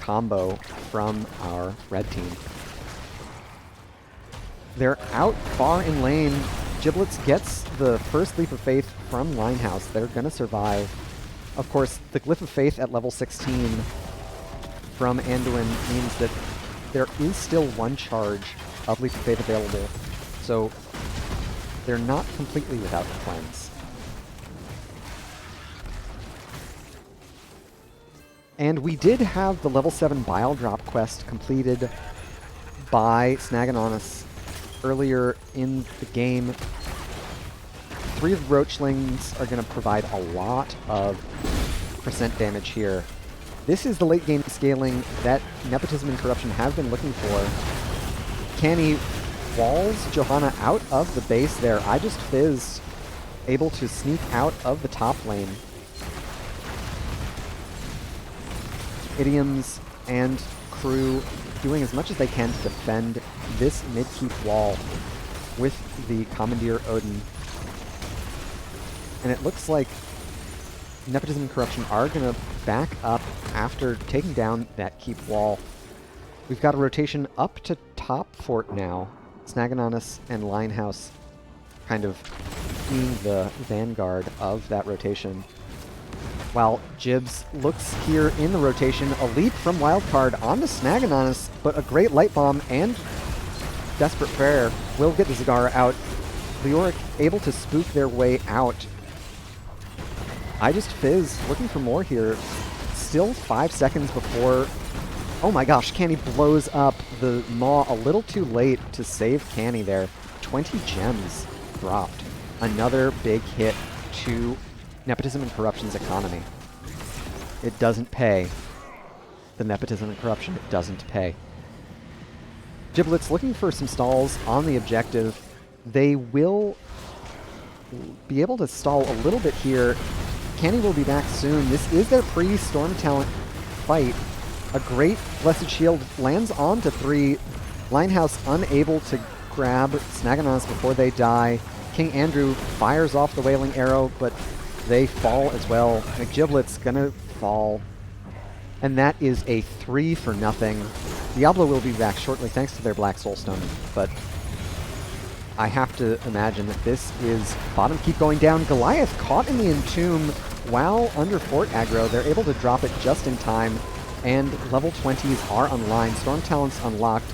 combo from our red team. They're out far in lane. Giblets gets the first Leap of Faith from Linehouse. They're going to survive. Of course, the Glyph of Faith at level 16 from Anduin means that there is still 1 charge of Leap of Faith available, so they're not completely without the cleanse. And we did have the level 7 Bile Drop quest completed by Snaganonis earlier in the game. 3 of the Roachlings are going to provide a lot of percent damage here. This is the late game scaling that Nepotism and Corruption have been looking for. Canny walls Johanna out of the base there. I Just Fizzed able to sneak out of the top lane. Idioms and crew doing as much as they can to defend this mid-keep wall with the Commandeer Odin. And it looks like Nepotism and Corruption are going to back up after taking down that keep wall. We've got a rotation up to top fort now. Snaganonis and Linehouse kind of being the vanguard of that rotation. While Jibs looks here in the rotation, a leap from Wildcard onto Snaganonis, but a great Light Bomb and Desperate Prayer will get the Zagara out. Leoric able to spook their way out. I just Fizz looking for more here. Still 5 seconds before... Oh my gosh, Canny blows up the Maw a little too late to save Canny there. 20 gems dropped. Another big hit to Nepotism and Corruption's economy. It doesn't pay. The Nepotism and Corruption, it doesn't pay. Giblets looking for some stalls on the objective. They will be able to stall a little bit here. Canny will be back soon. This is their pre-Storm Talent fight. A great Blessed Shield lands onto 3. Linehouse unable to grab Snaganonis before they die. King Andrew fires off the Wailing Arrow, but they fall as well. McGiblet's gonna fall. And that is a 3-for-0. Diablo will be back shortly thanks to their Black Soulstone, but I have to imagine that this is bottom keep going down. Goliath caught in the Entomb while under fort aggro. They're able to drop it just in time, and level 20s are online. Storm Talents unlocked.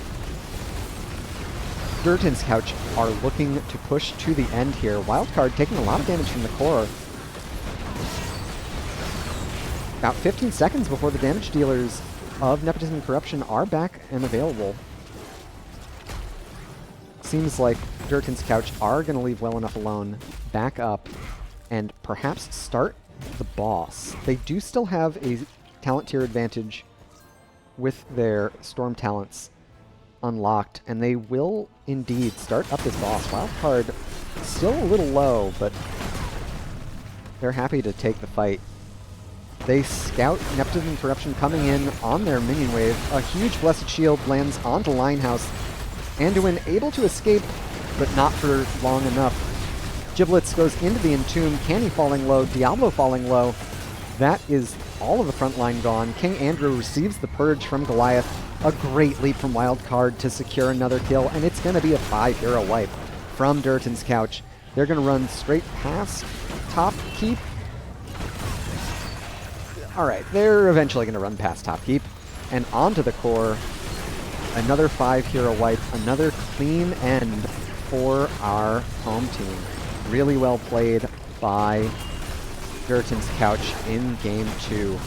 Durotan's Couch are looking to push to the end here. Wildcard taking a lot of damage from the core. About 15 seconds before the damage dealers of Nepotism and Corruption are back and available. Seems like Durotan's Couch are going to leave well enough alone, back up, and perhaps start the boss. They do still have a talent tier advantage with their Storm Talents unlocked, and they will indeed start up this boss. Wildcard still a little low, but they're happy to take the fight. They scout Nepotism and Corruption coming in on their minion wave. A huge Blessed Shield lands onto Linehouse. Anduin able to escape, but not for long enough. Giblets goes into the Entomb. Canny falling low. Diablo falling low. That is all of the front line gone. King Andrew receives the Purge from Goliath. A great leap from Wildcard to secure another kill, and it's going to be a 5-hero wipe from Durotan's Couch. They're going to run straight past top keep. Alright, they're eventually going to run past top keep and onto the core. Another 5-hero wipe, another clean end for our home team. Really well played by Durotan's Couch in Game 2.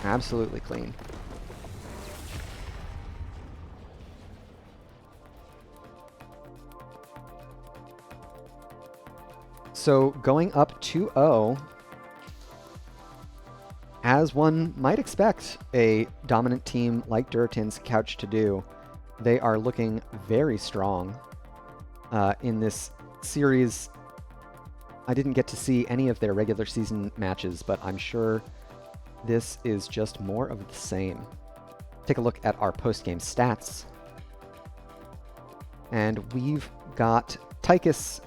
Absolutely clean. So going up 2-0, as one might expect a dominant team like Durotan's Couch to do, they are looking very strong in this series. I didn't get to see any of their regular season matches, but I'm sure this is just more of the same. Take a look at our post-game stats. And we've got Tychus,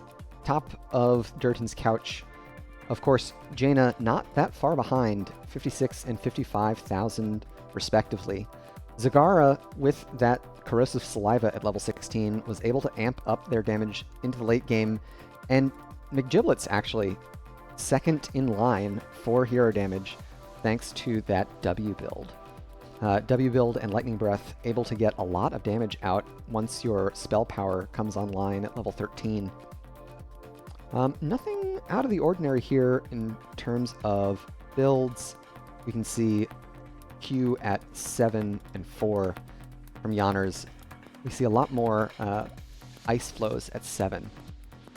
top of Durotan's Couch. Of course, Jaina not that far behind, 56 and 55,000 respectively. Zagara, with that Corrosive Saliva at level 16, was able to amp up their damage into the late game, and McGiblets actually second in line for hero damage thanks to that W build. W build and Lightning Breath able to get a lot of damage out once your spell power comes online at level 13. Nothing out of the ordinary here in terms of builds. We can see Q at 7 and 4 from Yanners. We see a lot more ice flows at 7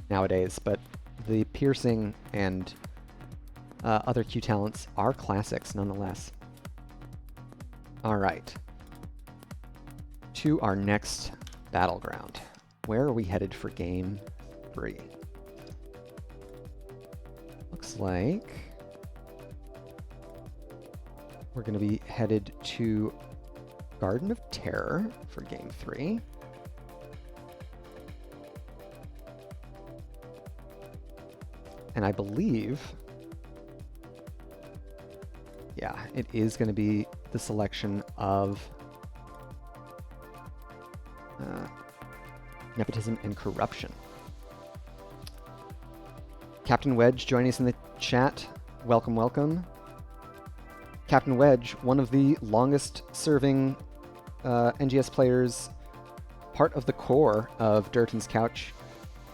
nowadays, but the piercing and other Q talents are classics nonetheless. All right, to our next battleground. Where are we headed for Game 3? like we're going to be headed to Garden of Terror for Game 3. And I believe, yeah, it is going to be the selection of Nepotism and Corruption. Captain Wedge joining us in the chat. Welcome, welcome. Captain Wedge, one of the longest serving NGS players, part of the core of Durotan's Couch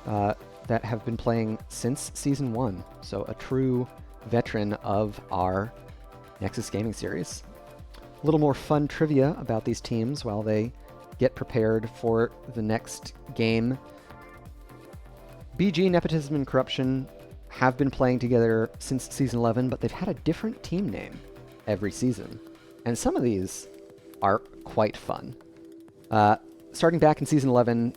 that have been playing since Season 1. So a true veteran of our Nexus gaming series. A little more fun trivia about these teams while they get prepared for the next game. BG, Nepotism, and Corruption have been playing together since Season 11, but they've had a different team name every season. And some of these are quite fun. Starting back in Season 11,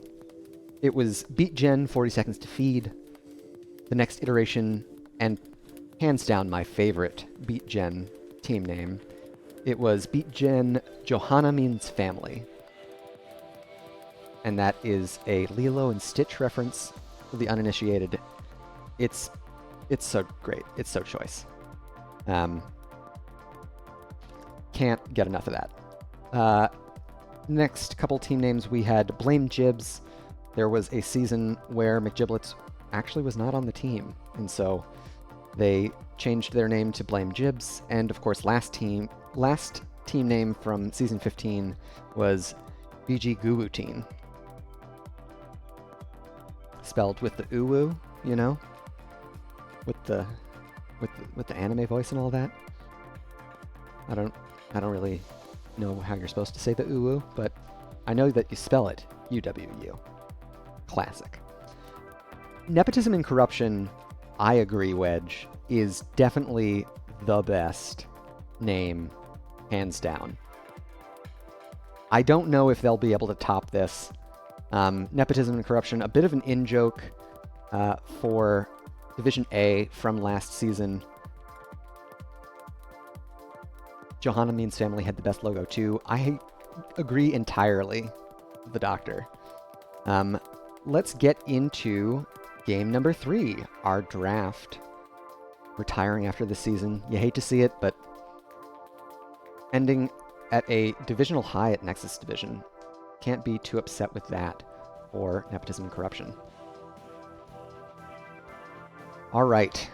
it was Beat Gen, 40 Seconds to Feed. The next iteration, and hands down my favorite Beat Gen team name, it was Beat Gen Johanna Means Family. And that is a Lilo and Stitch reference for the uninitiated. It's so great. It's so choice. Can't get enough of that. Next couple team names, we had Blame Jibs. There was a season where McGiblets actually was not on the team, and so they changed their name to Blame Jibs. And of course, last team name from Season 15 was BG Guwuteen. Spelled with the uwu, you know? With the anime voice and all that. I don't really know how you're supposed to say the uwu, but I know that you spell it UWU. Classic. Nepotism and Corruption, I agree, Wedge, is definitely the best name, hands down. I don't know if they'll be able to top this. Nepotism and Corruption, a bit of an in-joke for Division A from last season. Johanna Means Family had the best logo too. I agree entirely with the doctor. Let's get into game number 3, our draft. Retiring after the season. You hate to see it, but ending at a divisional high at Nexus Division. Can't be too upset with that for Nepotism and Corruption. All right.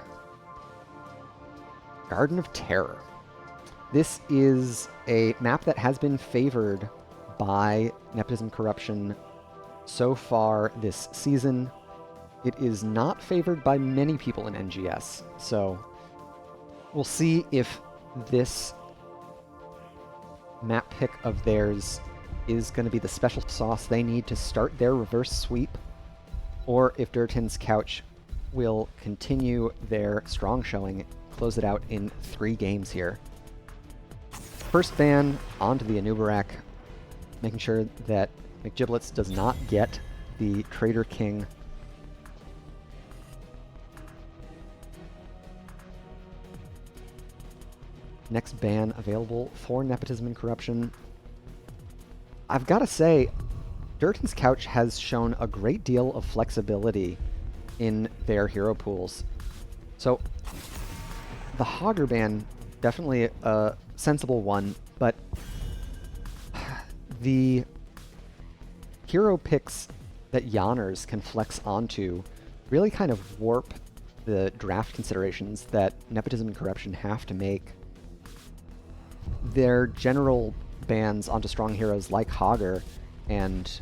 Garden of Terror. This is a map that has been favored by Nepotism and Corruption so far this season. It is not favored by many people in NGS, so we'll see if this map pick of theirs is going to be the special sauce they need to start their reverse sweep, or if Durotan's Couch will continue their strong showing, close it out in 3 games here. First ban onto the Anubarak, making sure that McGiblets does not get the Trader King. Next ban available for Nepotism and Corruption. I've got to say, Durotan's Couch has shown a great deal of flexibility in their hero pools. So, the Hogger ban, definitely a sensible one, but the hero picks that Yanners can flex onto really kind of warp the draft considerations that Nepotism and Corruption have to make. Their general bans onto strong heroes like Hogger and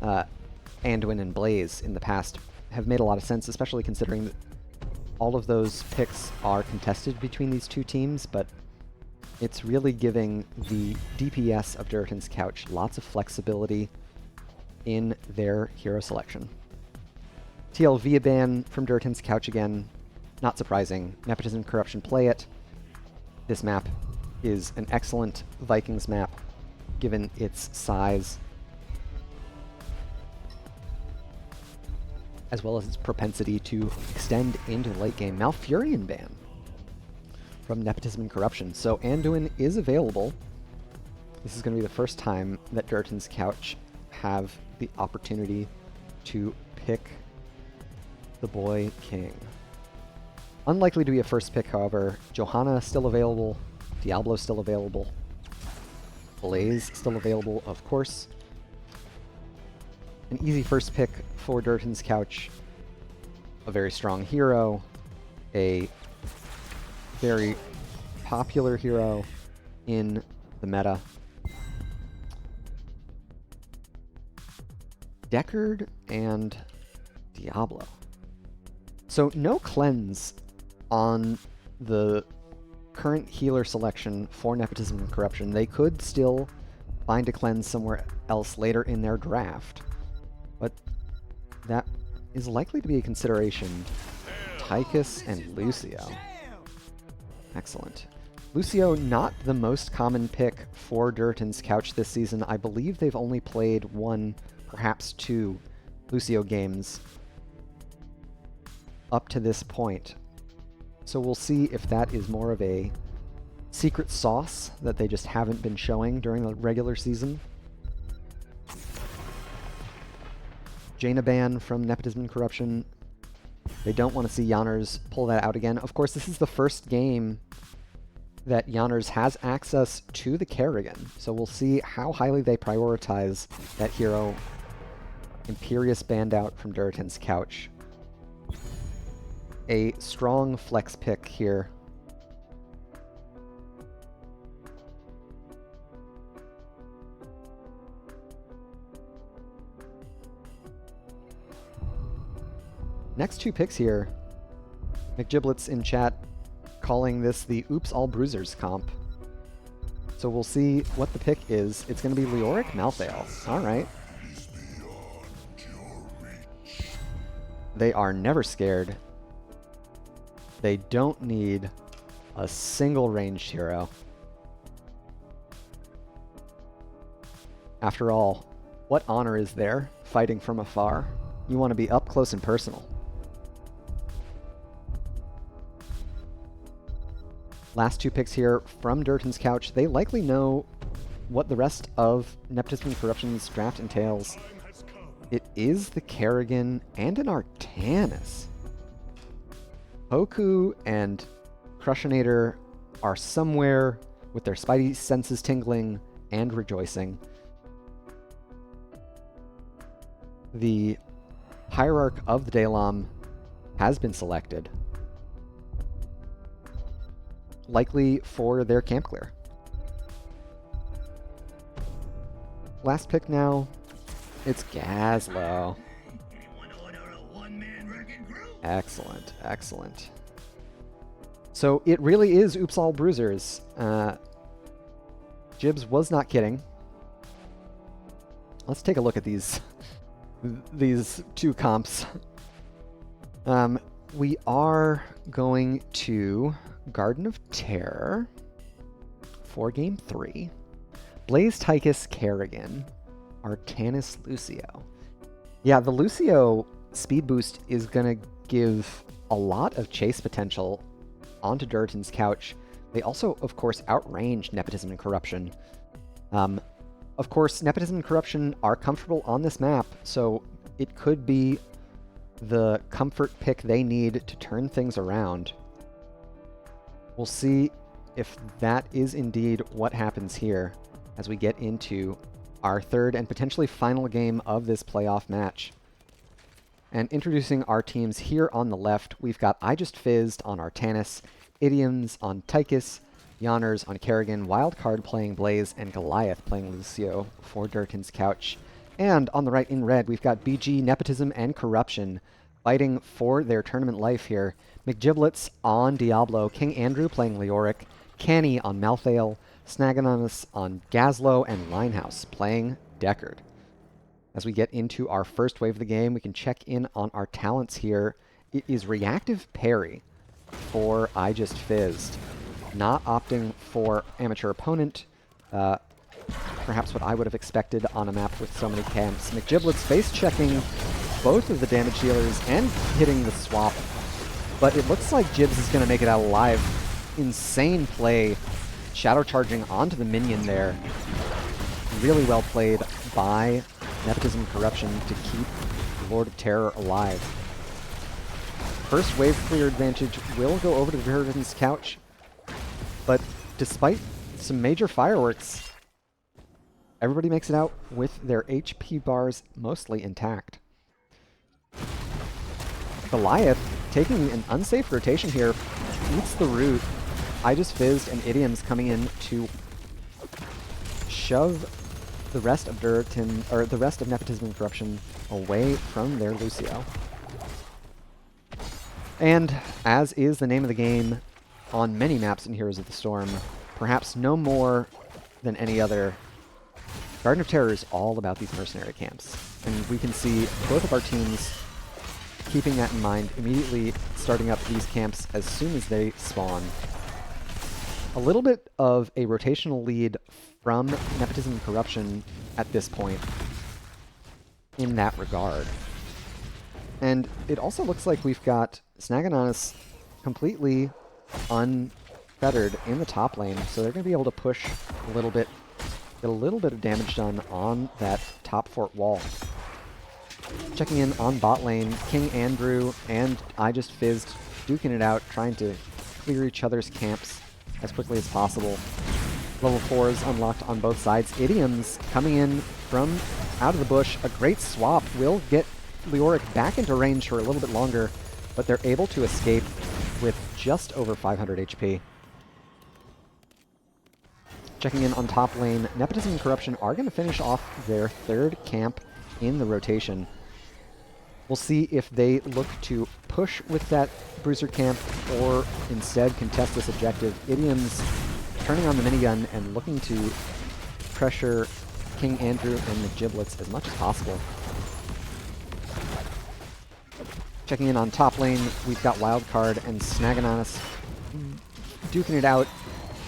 Anduin and Blaze in the past have made a lot of sense, especially considering that all of those picks are contested between these two teams, but it's really giving the DPS of Durotan's Couch lots of flexibility in their hero selection. TLV ban from Durotan's Couch again, not surprising. Nepotism and Corruption play it. This map is an excellent Vikings map, given its size. as well as its propensity to extend into the late game. Malfurion ban from Nepotism and Corruption. So Anduin is available. This is going to be the first time that Durotan's Couch have the opportunity to pick the boy king. Unlikely to be a first pick, however. Johanna still available. Diablo still available. Blaze still available, of course. An easy first pick for Durotan's Couch. A very strong hero. A very popular hero in the meta. Deckard and Diablo. So no cleanse on the current healer selection for Nepotism and Corruption. They could still find a cleanse somewhere else later in their draft, but that is likely to be a consideration. Tychus and Lucio. Excellent. Lucio, not the most common pick for Durotan's Couch this season. I believe they've only played one, perhaps two, Lucio games up to this point. So we'll see if that is more of a secret sauce that they just haven't been showing during the regular season. Jaina ban from Nepotism and Corruption. They don't want to see Yanners pull that out again. Of course, this is the first game that Yanners has access to the Kerrigan, so we'll see how highly they prioritize that hero. Imperious banned out from Durotan's Couch. A strong flex pick here. Next two picks here. McGiblets in chat calling this the Oops All Bruisers comp. So we'll see what the pick is. It's going to be Leoric Malthael. All right. They are never scared. They don't need a single ranged hero. After all, what honor is there fighting from afar? You want to be up close and personal. Last two picks here from Durotan's Couch. They likely know what the rest of Nepotism and Corruption's draft entails. It is the Kerrigan and an Artanis. Hoku and Crushinator are somewhere with their spidey senses tingling and rejoicing. The Hierarch of the Daylom has been selected, likely for their camp clear. Last pick now, it's Gazlo. Excellent, excellent. So it really is Oops All Bruisers. Jibs was not kidding. Let's take a look at these two comps. We are going to Garden of Terror for Game 3. Blaze Tychus Kerrigan. Artanis Lucio. Yeah, the Lucio speed boost is going to give a lot of chase potential onto Durotan's Couch. They also, of course, outrange Nepotism and Corruption. Of course, Nepotism and Corruption are comfortable on this map, so it could be the comfort pick they need to turn things around. We'll see if that is indeed what happens here as we get into our third and potentially final game of this playoff match. And introducing our teams here on the left, we've got I Just Fizzed on Artanis, Idioms on Tychus, Yanners on Kerrigan, Wildcard playing Blaze, and Goliath playing Lucio for Durotan's Couch. And on the right in red, we've got BG, Nepotism, and Corruption fighting for their tournament life here. McGiblets on Diablo, King Andrew playing Leoric, Canny on Malthael, Snaganonus on Gazlo, and Linehouse playing Deckard. As we get into our first wave of the game, we can check in on our talents here. It is Reactive Parry for I Just Fizzed. Not opting for Amateur Opponent. Perhaps what I would have expected on a map with so many camps. McGiblets face checking both of the damage dealers and hitting the swap. But it looks like Jibs is going to make it out alive. Insane play. Shadow charging onto the minion there. Really well played by Nepotism Corruption to keep Lord of Terror alive. First wave clear advantage will go over to the Durotan's couch, but despite some major fireworks, everybody makes it out with their HP bars mostly intact. Goliath, taking an unsafe rotation here, eats the root. I just fizzed, and Idiom's coming in to shove the rest of Durotan, or the rest of Nepotism and Corruption away from their Lucio. And as is the name of the game on many maps in Heroes of the Storm, perhaps no more than any other, Garden of Terror is all about these mercenary camps. And we can see both of our teams keeping that in mind, immediately starting up these camps as soon as they spawn. A little bit of a rotational lead from Nepotism and Corruption at this point in that regard. And it also looks like we've got Snaganonus completely unfettered in the top lane, so they're going to be able to push a little bit, get a little bit of damage done on that top fort wall. Checking in on bot lane, King Andrew and I Just Fizzed duking it out, trying to clear each other's camps as quickly as possible. Level 4s unlocked on both sides. Idiom's coming in from out of the bush. A great swap will get Leoric back into range for a little bit longer, but they're able to escape with just over 500 HP. Checking in on top lane, Nepotism and Corruption are going to finish off their third camp in the rotation. We'll see if they look to push with that Bruiser camp or instead contest this objective. Idiom's turning on the minigun and looking to pressure King Andrew and the Giblets as much as possible. Checking in on top lane, we've got Wildcard and Snaganonus duking it out.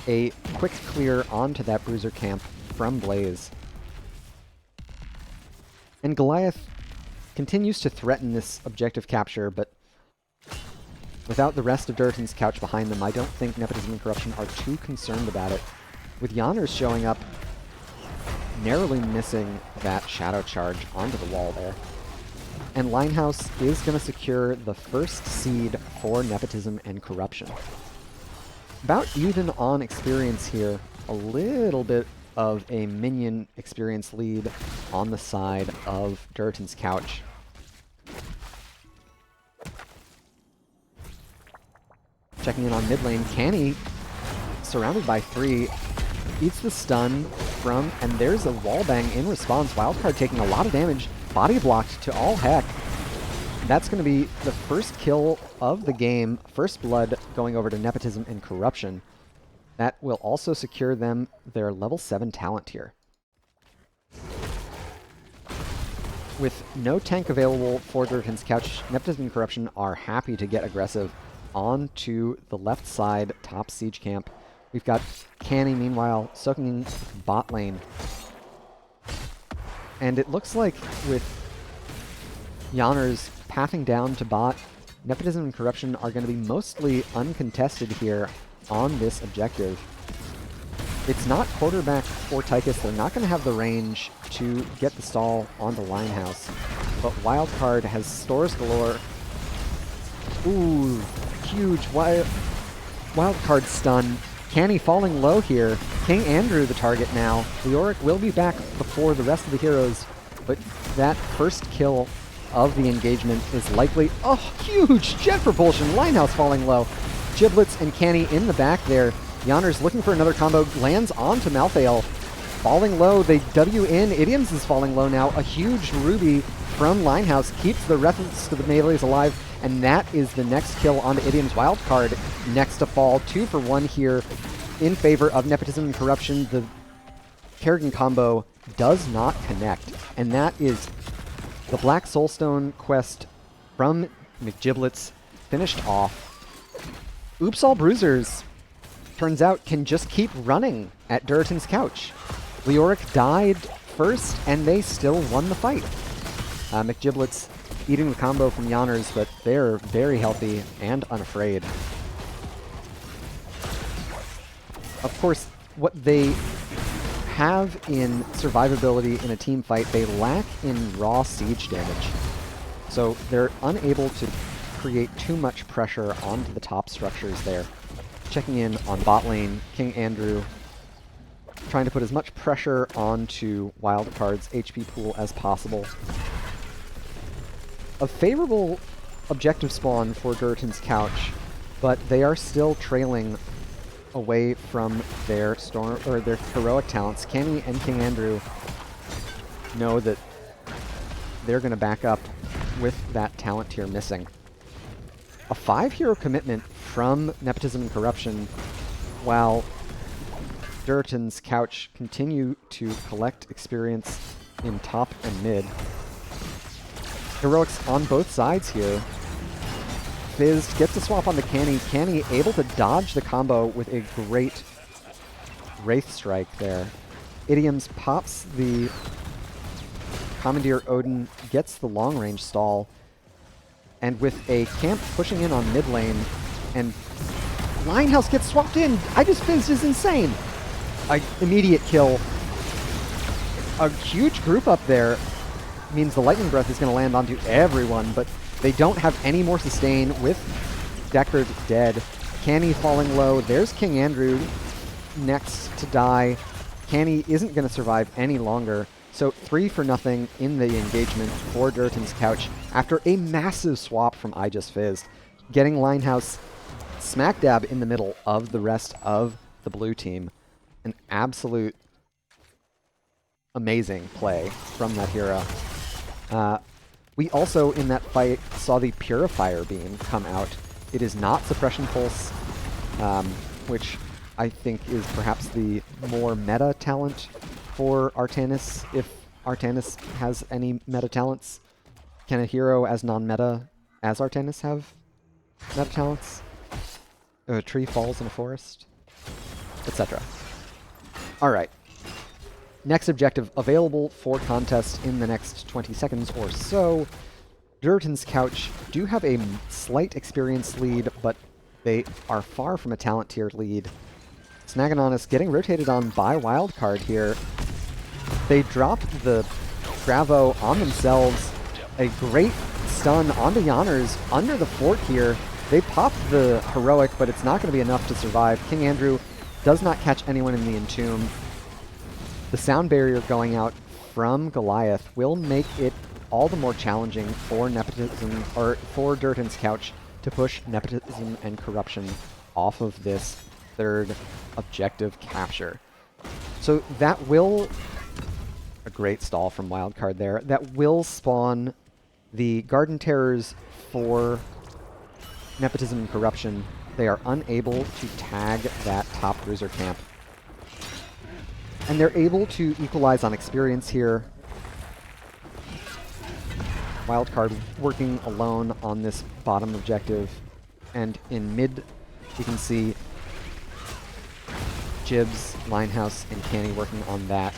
A quick clear onto that Bruiser camp from Blaze. And Goliath continues to threaten this objective capture, but without the rest of Durotan's couch behind them, I don't think Nepotism and Corruption are too concerned about it. With Yanners showing up, narrowly missing that shadow charge onto the wall there. And Linehouse is going to secure the first seed for Nepotism and Corruption. About even on experience here, a little bit of a minion experience lead on the side of Durotan's couch. Checking in on mid lane, Canny, surrounded by 3, eats the stun from, and there's a wallbang in response. Wildcard taking a lot of damage, body blocked to all heck. That's going to be the first kill of the game, first blood going over to Nepotism and Corruption. That will also secure them their level 7 talent tier. With no tank available for Durotan's couch, Nepotism and Corruption are happy to get aggressive onto the left side top siege camp. We've got Canny, meanwhile, soaking in bot lane. And it looks like with Yanners pathing down to bot, Nepotism and Corruption are going to be mostly uncontested here on this objective. It's not quarterback for Tychus. They're not going to have the range to get the stall onto Linehouse. But Wildcard has stores galore. Ooh, huge Wildcard stun. Canny falling low here. King Andrew the target now. Leoric will be back before the rest of the heroes, but that first kill of the engagement is likely. Oh, huge jet propulsion. Linehouse falling low. Giblets and Canny in the back there. Yanners looking for another combo. Lands onto Malthael. Falling low. They W in. Idioms is falling low now. A huge Ruby from Linehouse keeps the rest of the melees alive. And that is the next kill onto Idiom's. Wildcard next to fall. 2 for 1 here in favor of Nepotism and Corruption. The Kerrigan combo does not connect. And that is the Black Soulstone quest from McGiblets finished off. Oops All Bruisers, turns out, can just keep running at Durotan's couch. Leoric died first, and they still won the fight. McGiblets eating the combo from Yanners, but they're very healthy and unafraid. Of course, what they have in survivability in a team fight, they lack in raw siege damage. So they're unable to create too much pressure onto the top structures there. Checking in on bot lane, King Andrew trying to put as much pressure onto Wildcard's HP pool as possible. A favorable objective spawn for Durotan's Couch, but they are still trailing away from their storm or their heroic talents. Kenny and King Andrew know that they're going to back up with that talent tier missing. A 5-hero commitment from Nepotism and Corruption, while Durotan's Couch continue to collect experience in top and mid. Heroics on both sides here. Fizz gets the swap on the Canny. Canny able to dodge the combo with a great Wraith Strike there. Idioms pops the Commandeer Odin, gets the long range stall, and with a camp pushing in on mid lane, and Linehouse gets swapped in. I just Fizzed is insane. Immediate kill. A huge group up there means the Lightning Breath is going to land onto everyone, but they don't have any more sustain with Deckard dead. Canny falling low. There's King Andrew next to die. Canny isn't going to survive any longer. So 3-0 in the engagement for Durotan's Couch after a massive swap from I Just Fizzed, getting Linehouse smack dab in the middle of the rest of the blue team. An absolute amazing play from that hero. We also, in that fight, saw the Purifier Beam come out. It is not Suppression Pulse, which I think is perhaps the more meta talent for Artanis, if Artanis has any meta talents. Can a hero as non-meta as Artanis have meta talents? A tree falls in a forest, etc. Alright. Next objective available for contest in the next 20 seconds or so. Durotan's Couch do have a slight experience lead, but they are far from a talent tier lead. Snaganonis getting rotated on by Wildcard here. They drop the Gravo on themselves. A great stun onto Yanners under the fort here. They pop the heroic, but it's not going to be enough to survive. King Andrew does not catch anyone in the Entomb. The sound barrier going out from Goliath will make it all the more challenging for Nepotism, or for Durotan's Couch, to push Nepotism and Corruption off of this third objective capture. So that will, a great stall from Wildcard there, that will spawn the Garden Terrors for Nepotism and Corruption. They are unable to tag that top bruiser camp. And they're able to equalize on experience here. Wildcard working alone on this bottom objective. And in mid, you can see Jibs, Linehouse, and Canny working on that.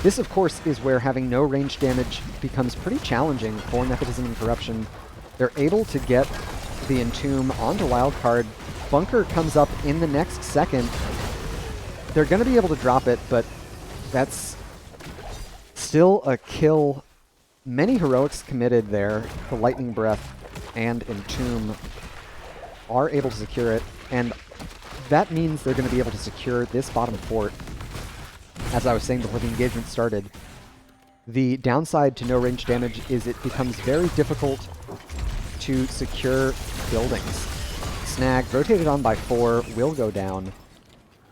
This, of course, is where having no range damage becomes pretty challenging for Nepotism and Corruption. They're able to get the Entomb onto Wildcard. Bunker comes up in the next second. They're going to be able to drop it, but that's still a kill. Many heroics committed there. The Lightning Breath and Entomb are able to secure it, and that means they're going to be able to secure this bottom fort. As I was saying before the engagement started, the downside to no range damage is it becomes very difficult to secure buildings. Snag, rotated on by 4, will go down.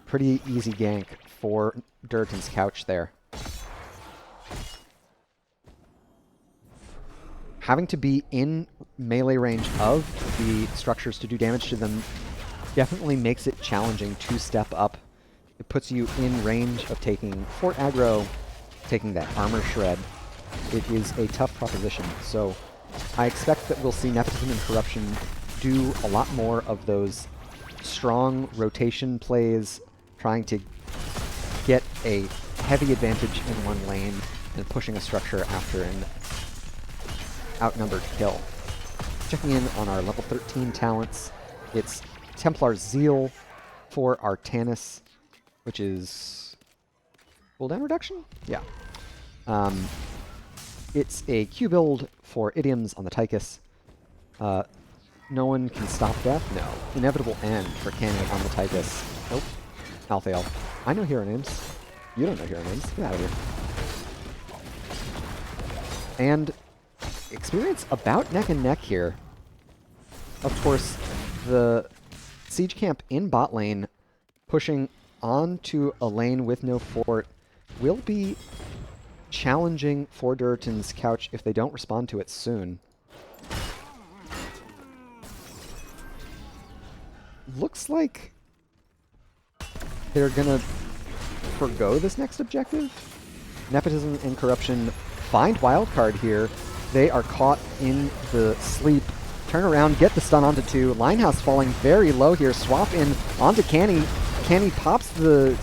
Pretty easy gank for Durotan's Couch there. Having to be in melee range of the structures to do damage to them definitely makes it challenging to step up. It puts you in range of taking fort aggro, taking that armor shred. It is a tough proposition, so I expect that we'll see Nepotism and Corruption do a lot more of those strong rotation plays, trying to get a heavy advantage in one lane and pushing a structure after outnumbered kill. Checking in on our level 13 talents, it's Templar Zeal for Artanis, which is cooldown reduction? Yeah. It's a Q build for idioms on the Tychus. No one can stop death? No. Inevitable end for Canny on the Tychus. Nope. Malthael. I know hero names. You don't know hero names. Get out of here. And experience about neck and neck here. Of course, the siege camp in bot lane pushing onto a lane with no fort will be challenging for Durotan's couch if they don't respond to it soon. Looks like they're gonna forgo this next objective. Nepotism and Corruption find wildcard here. They are caught in the sleep. Turn around, get the stun onto 2. Linehouse falling very low here. Swap in onto Canny. Canny pops the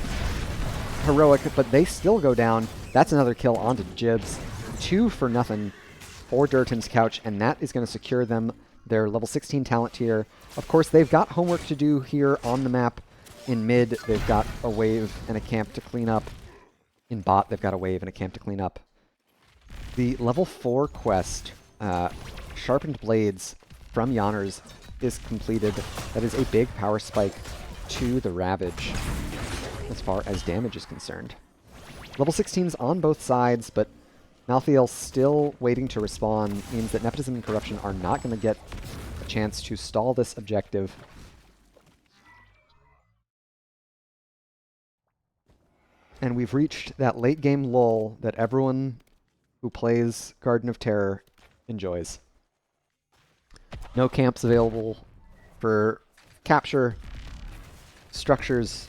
heroic, but they still go down. That's another kill onto Jibs. 2 for nothing for Durotan's couch, and that is going to secure them their level 16 talent tier. Of course, they've got homework to do here on the map. In mid, they've got a wave and a camp to clean up. In bot, they've got a wave and a camp to clean up. The level 4 quest, Sharpened Blades from Yonners, is completed. That is a big power spike to the Ravage as far as damage is concerned. Level 16's on both sides, but Malthael still waiting to respawn means that Nepotism and Corruption are not going to get a chance to stall this objective. And we've reached that late game lull that everyone who plays Garden of Terror enjoys. No camps available for capture. Structures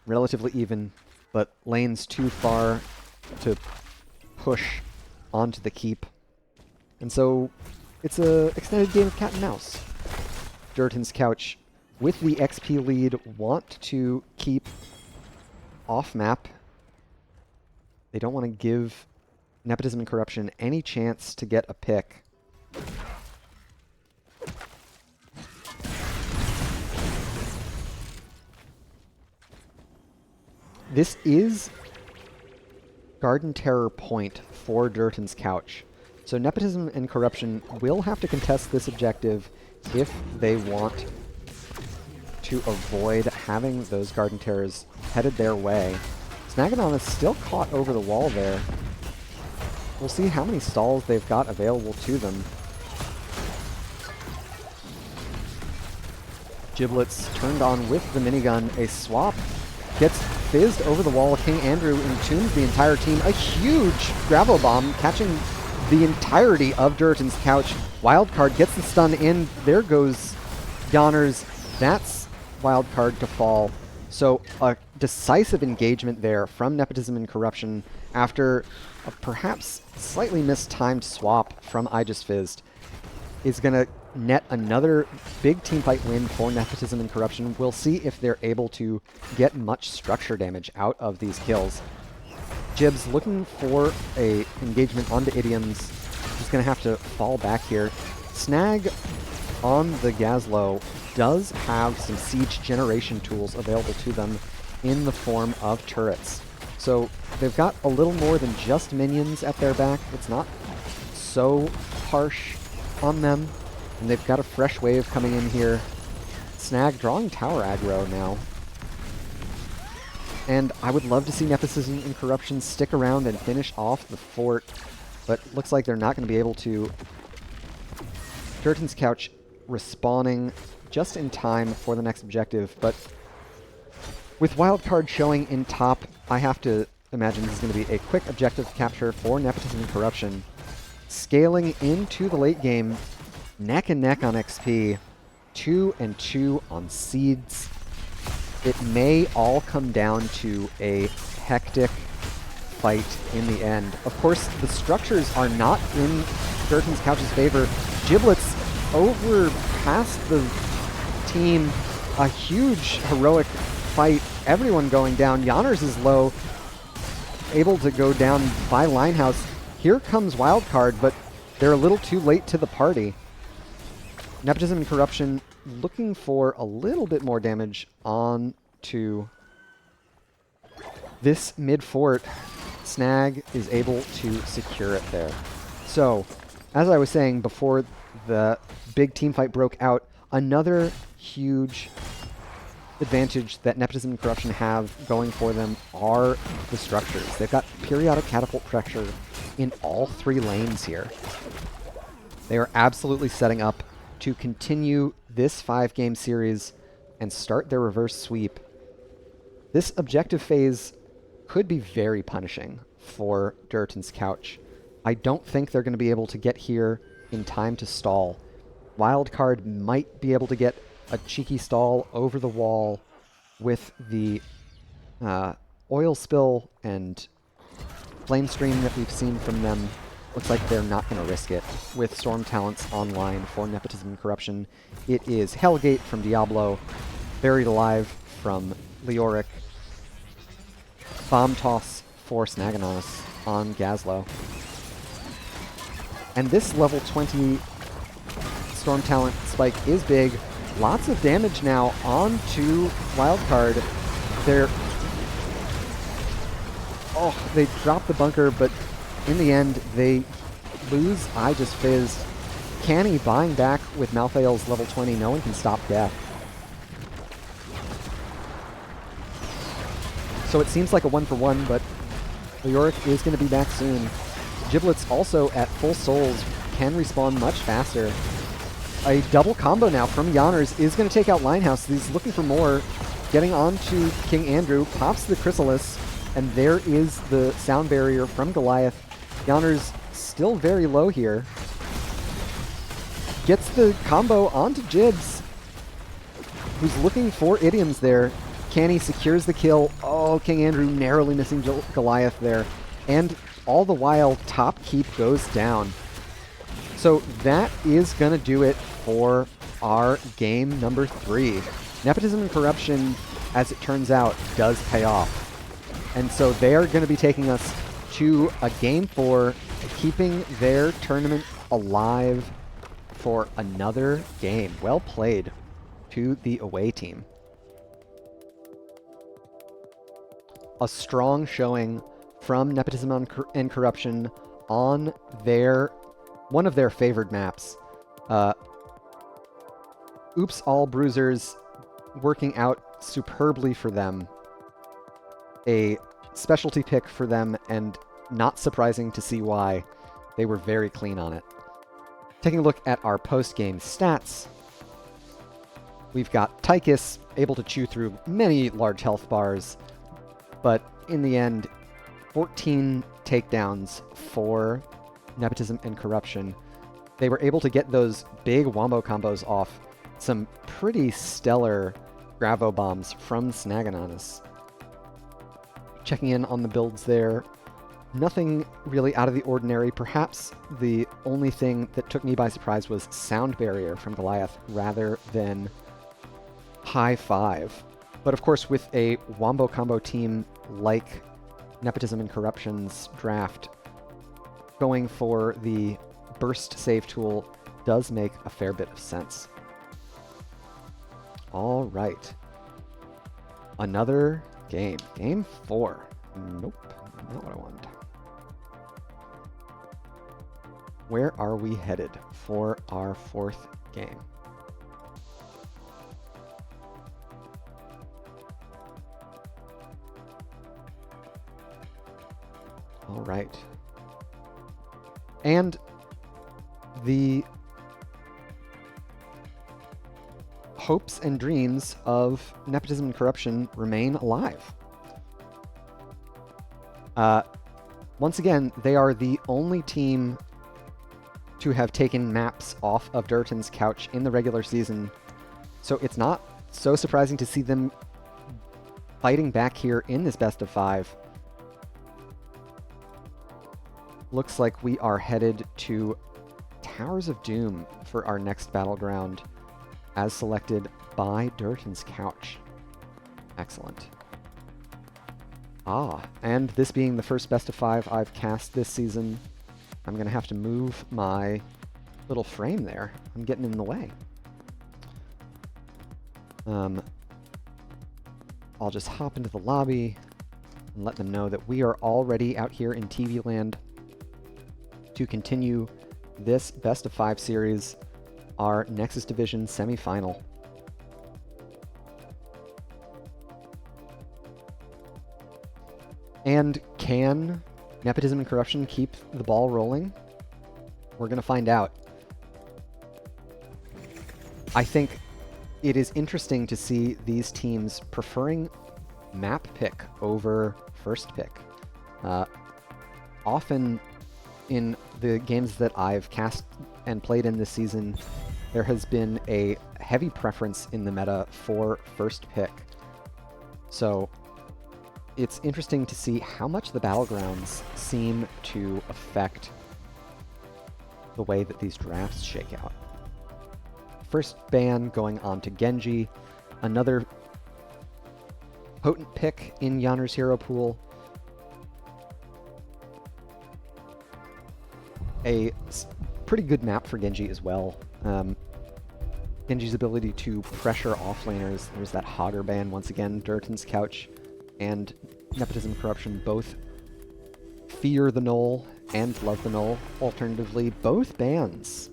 relatively even, but lanes too far to push onto the keep. And so it's an extended game of cat and mouse. Durotan's couch, with the XP lead, want to keep off map. They don't want to give Nepotism and Corruption any chance to get a pick. This is Garden Terror point for Durotan's couch. So Nepotism and Corruption will have to contest this objective if they want to avoid having those Garden Terrors headed their way. Snaganon is still caught over the wall there. We'll see how many stalls they've got available to them. Giblets turned on with the minigun. A swap gets fizzed over the wall. King Andrew entombs the entire team. A huge gravel bomb catching the entirety of Durotan's couch. Wildcard gets the stun in. There goes Yonners. That's Wildcard to fall. So a decisive engagement there from Nepotism and Corruption after a perhaps slightly mistimed swap from I Just Fizzed is going to net another big teamfight win for Nepotism and Corruption. We'll see if they're able to get much structure damage out of these kills. Jibs looking for a engagement onto Idioms. He's going to have to fall back here. Snag on the Gazlo does have some siege generation tools available to them in the form of turrets. So they've got a little more than just minions at their back. It's not so harsh on them. And they've got a fresh wave coming in here. Snag drawing tower aggro now. And I would love to see Nepotism and Corruption stick around and finish off the fort, but looks like they're not going to be able to. Durotan's couch respawning just in time for the next objective, but with Wildcard showing in top, I have to imagine this is going to be a quick objective capture for Nepotism and Corruption. Scaling into the late game, neck and neck on XP, 2 and 2 on seeds. It may all come down to a hectic fight in the end. Of course, the structures are not in Durotan's couch's favor. Giblets over past the team. A huge heroic fight. Everyone going down. Yonners is low. Able to go down by Linehouse. Here comes Wildcard, but They're a little too late to the party. Nepotism and Corruption looking for a little bit more damage on to this mid fort. Snag is able to secure it there. So, as I was saying before the big team fight broke out, another huge advantage that Nepotism and Corruption have going for them are the structures. They've got periodic catapult pressure in all 3 lanes here. They are absolutely setting up to continue this 5-game series and start their reverse sweep. This objective phase could be very punishing for Durotan's Couch. I don't think they're going to be able to get here in time to stall. Wildcard might be able to get a cheeky stall over the wall with the oil spill and flame stream that we've seen from them. Looks like they're not going to risk it. With Storm Talents online for Nepotism and Corruption, it is Hellgate from Diablo, Buried Alive from Leoric, Bomb Toss for Snaganonis on Gazlo. And this level 20 Storm Talent spike is big. Lots of damage now onto Wildcard. They drop the bunker, but in the end, they lose I Just Fizzed. Canny buying back with Malthael's level 20. No one can stop death. So it seems like a 1-for-1, but Leoric is going to be back soon. Giblets also at full souls can respawn much faster. A double combo now from Yanners is going to take out Linehouse. He's looking for more. Getting on to King Andrew, pops the Chrysalis, and there is the sound barrier from Goliath. Yanners still very low here. Gets the combo onto Jibs, who's looking for idioms there. Canny secures the kill. Oh, King Andrew narrowly missing Goliath there. And all the while, top keep goes down. So that is going to do it for our game number 3. Nepotism and Corruption, as it turns out, does pay off. And so they are going to be taking us to a game 4, keeping their tournament alive for another game. Well played to the away team. A strong showing from Nepotism and Corruption on one of their favored maps. Oops All Bruisers working out superbly for them. A specialty pick for them, and not surprising to see why. They were very clean on it. Taking a look at our post-game stats, we've got Tychus able to chew through many large health bars, but in the end, 14 takedowns for Nepotism and Corruption. They were able to get those big wombo combos off. Some pretty stellar Gravo bombs from Snaganonis. Checking in on the builds there. Nothing really out of the ordinary. Perhaps the only thing that took me by surprise was Sound Barrier from Goliath rather than High Five. But of course, with a wombo combo team like Nepotism and Corruption's draft, going for the burst save tool does make a fair bit of sense. All right. Another game. Game 4. Nope, not what I wanted. Where are we headed for our 4th game? All right. And the hopes and dreams of Nepotism and Corruption remain alive. Once again, they are the only team to have taken maps off of Durotan's Couch in the regular season, so it's not so surprising to see them fighting back here in this best of 5. Looks like we are headed to Towers of Doom for our next battleground, as selected by Durotan's Couch. Excellent. And this being the first best of 5 I've cast this season, I'm going to have to move my little frame there. I'm getting in the way. I'll just hop into the lobby and let them know that we are already out here in TV land to continue this best of 5 series, our Nexus Division semifinal. And can Nepotism and Corruption keep the ball rolling? We're going to find out. I think it is interesting to see these teams preferring map pick over first pick. Often in the games that I've cast and played in this season, there has been a heavy preference in the meta for first pick. So it's interesting to see how much the battlegrounds seem to affect the way that these drafts shake out. First ban going on to Genji, another potent pick in Yonner's hero pool. A pretty good map for Genji as well. Genji's ability to pressure offlaners, there's that Hogger ban once again, Durotan's Couch and Nepotism Corruption both fear the Null and love the Null. Alternatively, both bans,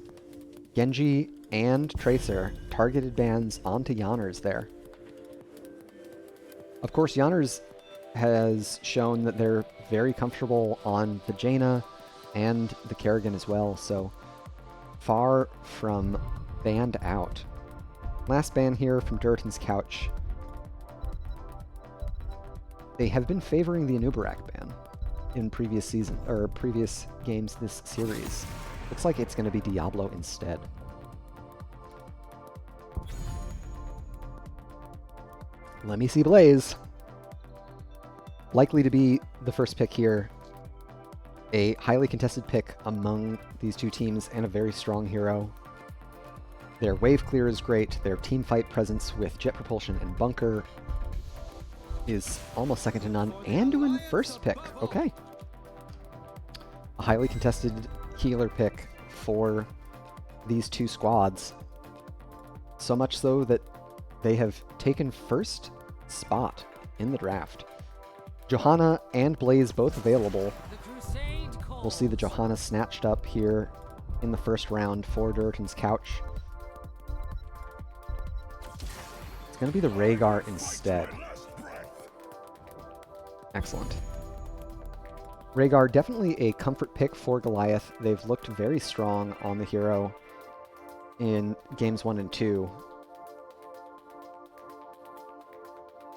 Genji and Tracer, targeted bans onto Yonners there. Of course, Yonners has shown that they're very comfortable on the Jaina and the Kerrigan as well, so far from banned out. Last ban here from Durotan's Couch. They have been favoring the Anubarak ban in previous season, or previous games this series. Looks like it's going to be Diablo instead. Let me see Blaze. Likely to be the first pick here. A highly contested pick among these two teams and a very strong hero. Their wave clear is great. Their team fight presence with jet propulsion and bunker is almost second to none. Anduin first pick. Okay. A highly contested healer pick for these two squads. So much so that they have taken first spot in the draft. Johanna and Blaze both available. We'll see the Johanna snatched up here in the first round for Durotan's Couch. It's going to be the Rhaegar instead. Excellent. Rhaegar, definitely a comfort pick for Goliath. They've looked very strong on the hero in games 1 and 2.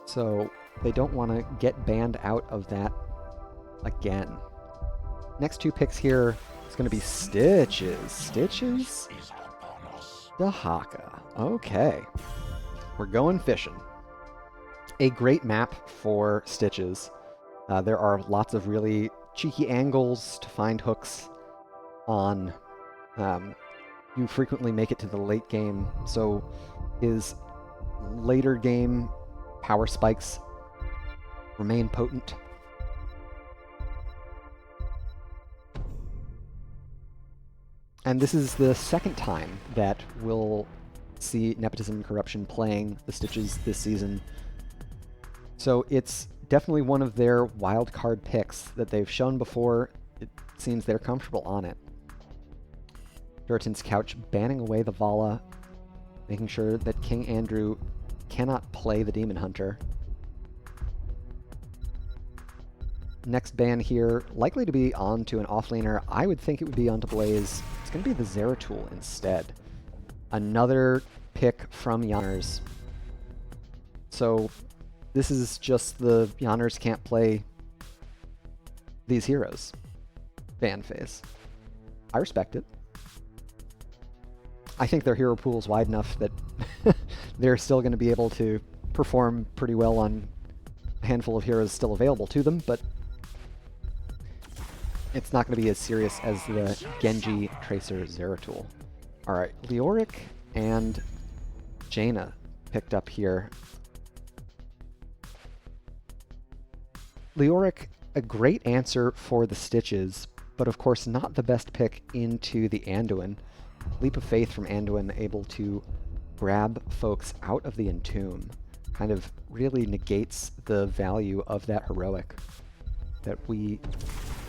So they don't want to get banned out of that again. Next two picks here is going to be Stitches. Stitches? Dahaka. Okay. We're going fishing. A great map for Stitches. There are lots of really cheeky angles to find hooks on. You frequently make it to the late game, so his later game power spikes remain potent. And this is the second time that we'll see Nepotism and Corruption playing the Stitches this season. So it's definitely one of their wild card picks that they've shown before. It seems they're comfortable on it. Durotan's Couch banning away the Vala, making sure that King Andrew cannot play the Demon Hunter. Next ban here, likely to be onto an offlaner. I would think it would be onto Blaze. It's going to be the Zeratul instead. Another pick from Yonners. So this is just the Yonners can't play these heroes ban phase. I respect it. I think their hero pool is wide enough that they're still going to be able to perform pretty well on a handful of heroes still available to them, but it's not going to be as serious as the Genji Tracer Zeratul. Alright, Leoric and Jaina picked up here. Leoric, a great answer for the Stitches, but of course not the best pick into the Anduin. Leap of Faith from Anduin, able to grab folks out of the Entomb. Kind of really negates the value of that heroic that we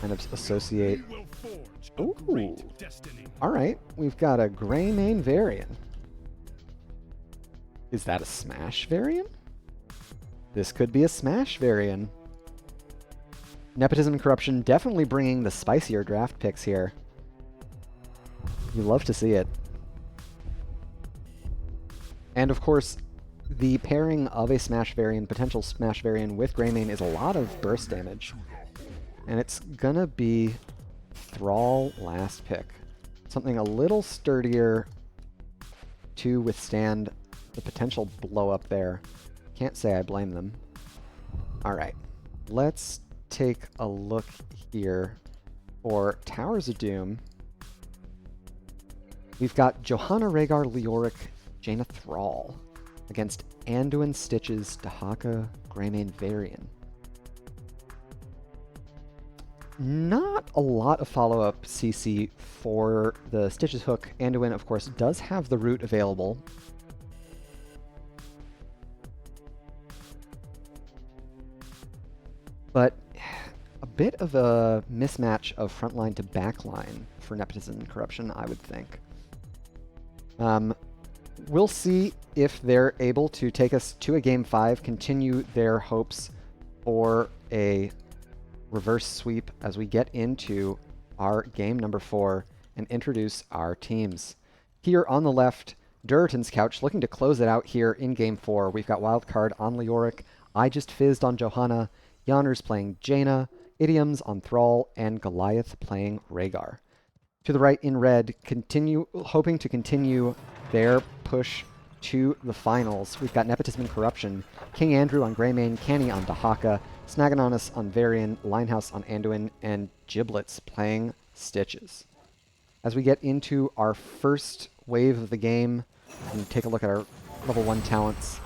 kind of associate. Ooh. Alright, we've got a Greymane Varian. Is that a Smash Varian? This could be a Smash Varian. Nepotism and Corruption definitely bringing the spicier draft picks here. You love to see it. And of course, the pairing of a Smash Varian, potential Smash Varian with Greymane is a lot of burst damage. And it's gonna be Thrall last pick. Something a little sturdier to withstand the potential blow up there. Can't say I blame them. Alright, let's take a look here for Towers of Doom. We've got Johanna, Rhaegar, Leoric, Jaina Thrall against Anduin, Stitches, Dahaka, Greymane Varian. Not a lot of follow-up CC for the Stitches hook. Anduin, of course, does have the root available. But a bit of a mismatch of frontline to backline for Nepotism and Corruption, I would think. We'll see if they're able to take us to a Game 5, continue their hopes for a reverse sweep as we get into our game number 4 and introduce our teams. Here on the left, Durotan's Couch looking to close it out here in Game 4. We've got Wildcard on Leoric. I just fizzed on Johanna. Yonner's playing Jaina. Idioms on Thrall, and Goliath playing Rhaegar. To the right in red, hoping to continue their push to the finals. We've got Nepotism and Corruption, King Andrew on Greymane, Canny on Dahaka, Snaganonis on Varian, Linehouse on Anduin, and Giblets playing Stitches. As we get into our first wave of the game, and take a look at our level 1 talents.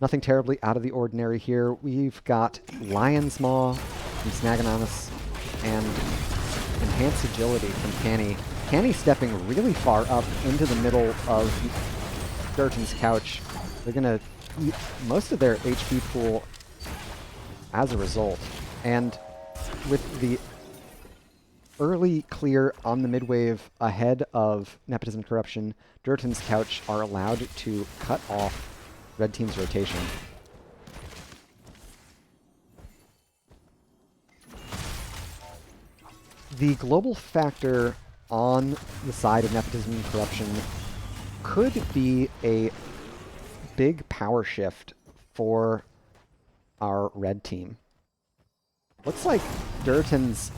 Nothing terribly out of the ordinary here. We've got Lion's Maw from Snaganonis and Enhanced Agility from Canny. Canny stepping really far up into the middle of Durotan's Couch. They're going to eat most of their HP pool as a result. And with the early clear on the mid-wave ahead of Nepotism Corruption, Durotan's Couch are allowed to cut off Red Team's rotation. The global factor on the side of Nepotism and Corruption could be a big power shift for our Red Team. Looks like Durotan's,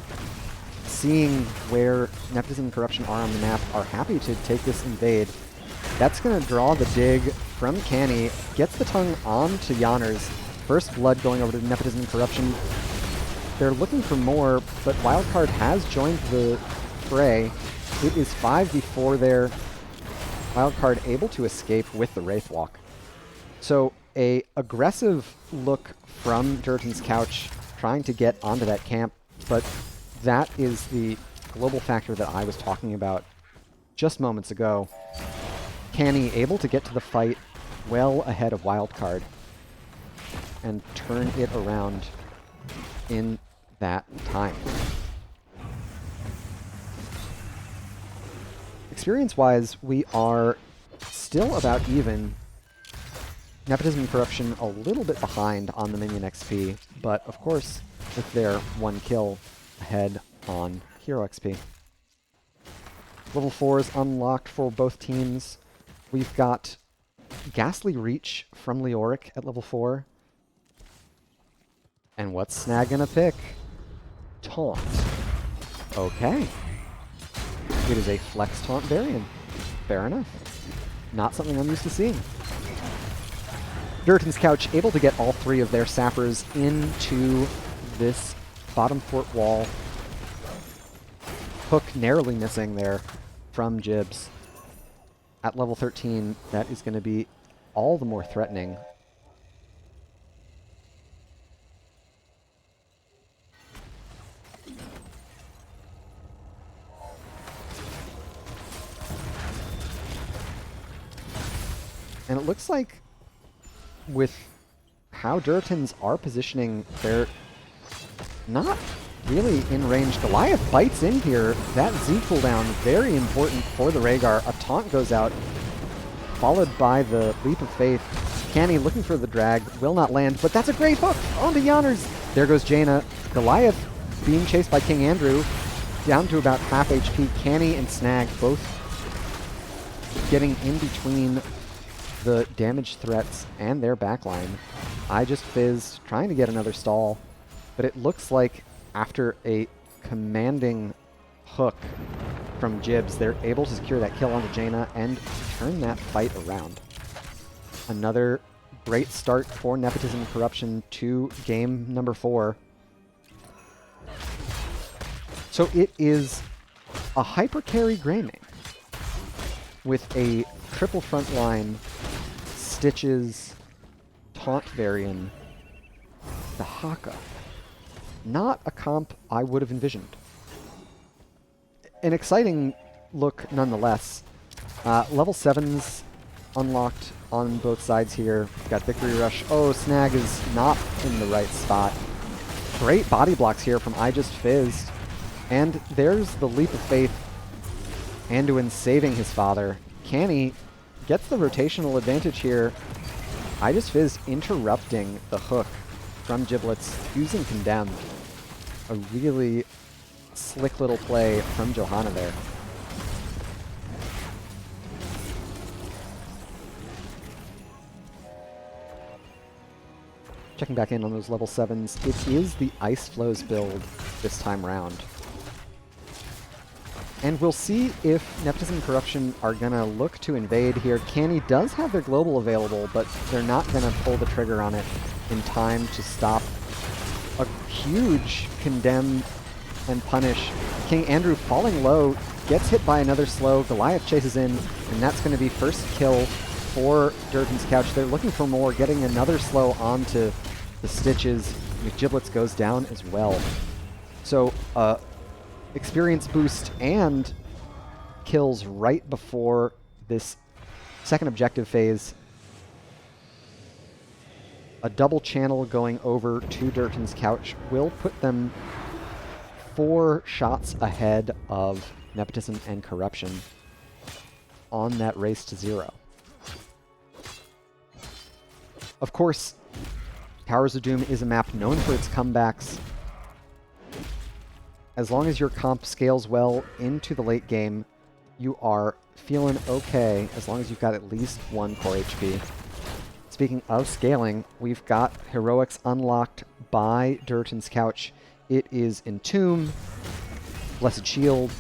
seeing where Nepotism and Corruption are on the map, are happy to take this invade. That's going to draw the dig from Canny, gets the tongue on to Yonner's. First blood going over to Nepotism and Corruption. They're looking for more, but Wildcard has joined the fray. It is 5v4 there. Wildcard able to escape with the Wraithwalk. So a aggressive look from Durotan's Couch, trying to get onto that camp, but that is the global factor that I was talking about just moments ago. Canny able to get to the fight well ahead of Wildcard and turn it around in that time. Experience-wise, we are still about even. Nepotism and Corruption a little bit behind on the minion XP, but of course with their 1 kill ahead on hero XP. Level 4 is unlocked for both teams. We've got Ghastly Reach from Leoric at level 4. And what's Snag gonna pick? Taunt. Okay. It is a Flex Taunt Varian. Fair enough. Not something I'm used to seeing. Durotan's Couch able to get all 3 of their sappers into this bottom fort wall. Hook narrowly missing there from Jibs. At level 13, that is going to be all the more threatening. And it looks like with how Durotans are positioning, they're not really in range. Goliath bites in here. That Z cooldown, very important for the Rhaegar. A taunt goes out, followed by the Leap of Faith. Canny looking for the drag, will not land, but that's a great hook onto Yanners. There goes Jaina. Goliath being chased by King Andrew, down to about half HP. Canny and Snag both getting in between the damage threats and their backline. I just fizzed, trying to get another stall, but it looks like after a commanding hook from Jibs, they're able to secure that kill onto Jaina and turn that fight around. Another great start for Nepotism and Corruption to game number 4. So it is a hyper carry Greymane with a triple front line, Stitches, Taunt Varian, the Haka. Not a comp I would have envisioned. An exciting look nonetheless. Level 7s unlocked on both sides here. We've got Victory Rush. Oh, Snag is not in the right spot. Great body blocks here from I Just Fizzed. And there's the Leap of Faith. Anduin saving his father. Canny gets the rotational advantage here. I Just Fizzed interrupting the hook from Giblets using Condemn. A really slick little play from Johanna there. Checking back in on those level 7s, it is the Ice Flows build this time round. And we'll see if Nepotism and Corruption are going to look to invade here. Canny does have their global available, but they're not going to pull the trigger on it in time to stop a huge Condemn and punish. King Andrew falling low, gets hit by another slow. Goliath chases in, and that's going to be first kill for Durotan's Couch. They're looking for more, getting another slow onto the Stitches. McGiblets goes down as well. So, experience boost and kills right before this second objective phase. A double channel going over to Durotan's Couch will put them 4 shots ahead of Nepotism and Corruption on that race to 0. Of course, Towers of Doom is a map known for its comebacks. As long as your comp scales well into the late game, you are feeling okay as long as you've got at least 1 core HP. Speaking of scaling, we've got heroics unlocked by Durotan's Couch. It is Entomb, Blessed Shield,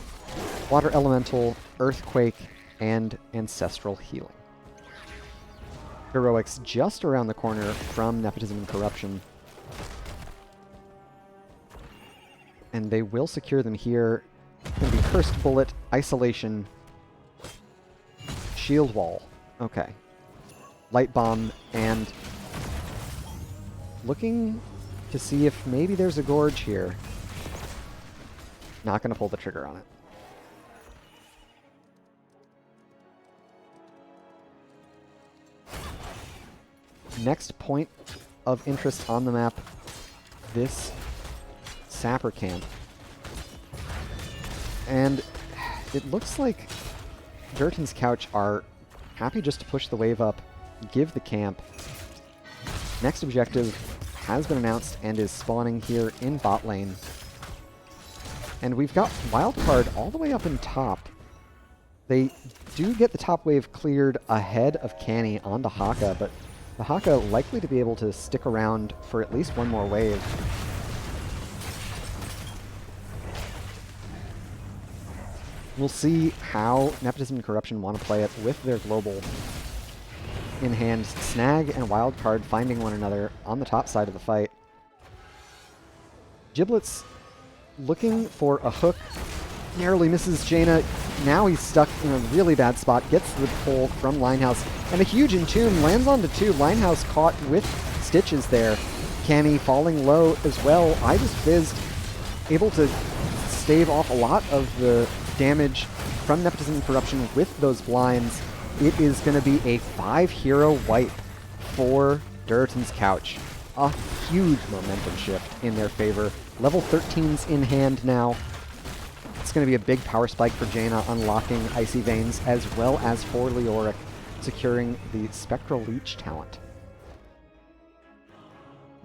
Water Elemental, Earthquake, and Ancestral Healing. Heroics just around the corner from Nepotism and Corruption. And they will secure them here. It's going to be Cursed Bullet, Isolation, Shield Wall. Okay. Light Bomb, and looking to see if maybe there's a Gorge here. Not going to pull the trigger on it. Next point of interest on the map, this Sapper Camp. And it looks like Durotan's Couch are happy just to push the wave up, give the camp. Next objective has been announced and is spawning here in bot lane. And we've got Wildcard all the way up in top. They do get the top wave cleared ahead of Canny onto Haka, but the Haka likely to be able to stick around for at least 1 more wave. We'll see how Nepotism and Corruption want to play it with their global in hand. Snag and Wildcard finding one another on the top side of the fight. Giblets looking for a hook. Narrowly misses Jaina. Now he's stuck in a really bad spot. Gets the pull from Linehouse. And a huge Entomb lands onto 2. Linehouse caught with Stitches there. Canny falling low as well. I Just Fizzed, able to stave off a lot of the damage from Nepotism and Corruption with those blinds. it is going to be a 5-hero wipe for Durotan's Couch. A huge momentum shift in their favor. Level 13's in hand now. It's going to be a big power spike for Jaina, unlocking Icy Veins, as well as for Leoric, securing the Spectral Leech talent.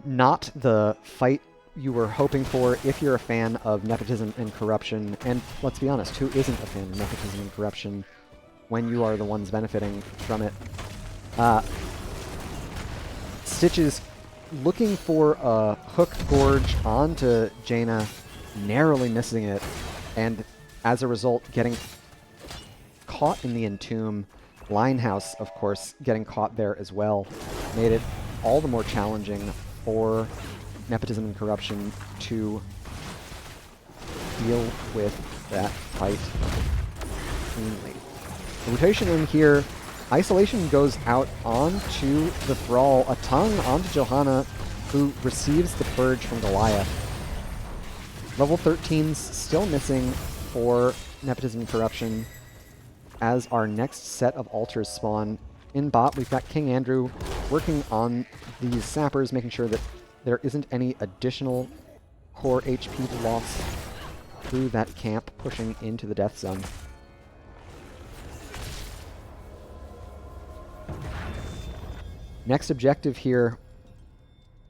Not the fight you were hoping for if you're a fan of Nepotism and Corruption, and let's be honest, who isn't a fan of Nepotism and Corruption when you are the ones benefiting from it? Stitches looking for a hooked gorge onto Jaina, narrowly missing it, and as a result getting caught in the entomb. Linehouse, of course, getting caught there as well, made it all the more challenging for Nepotism and Corruption to deal with that fight cleanly. The rotation in here, Isolation goes out onto the Thrall, a tongue onto Johanna, who receives the Purge from Goliath. Level 13's still missing for Nepotism and Corruption as our next set of altars spawn. In bot, we've got King Andrew working on these sappers, making sure that there isn't any additional core HP loss through that camp, pushing into the death zone. Next objective here,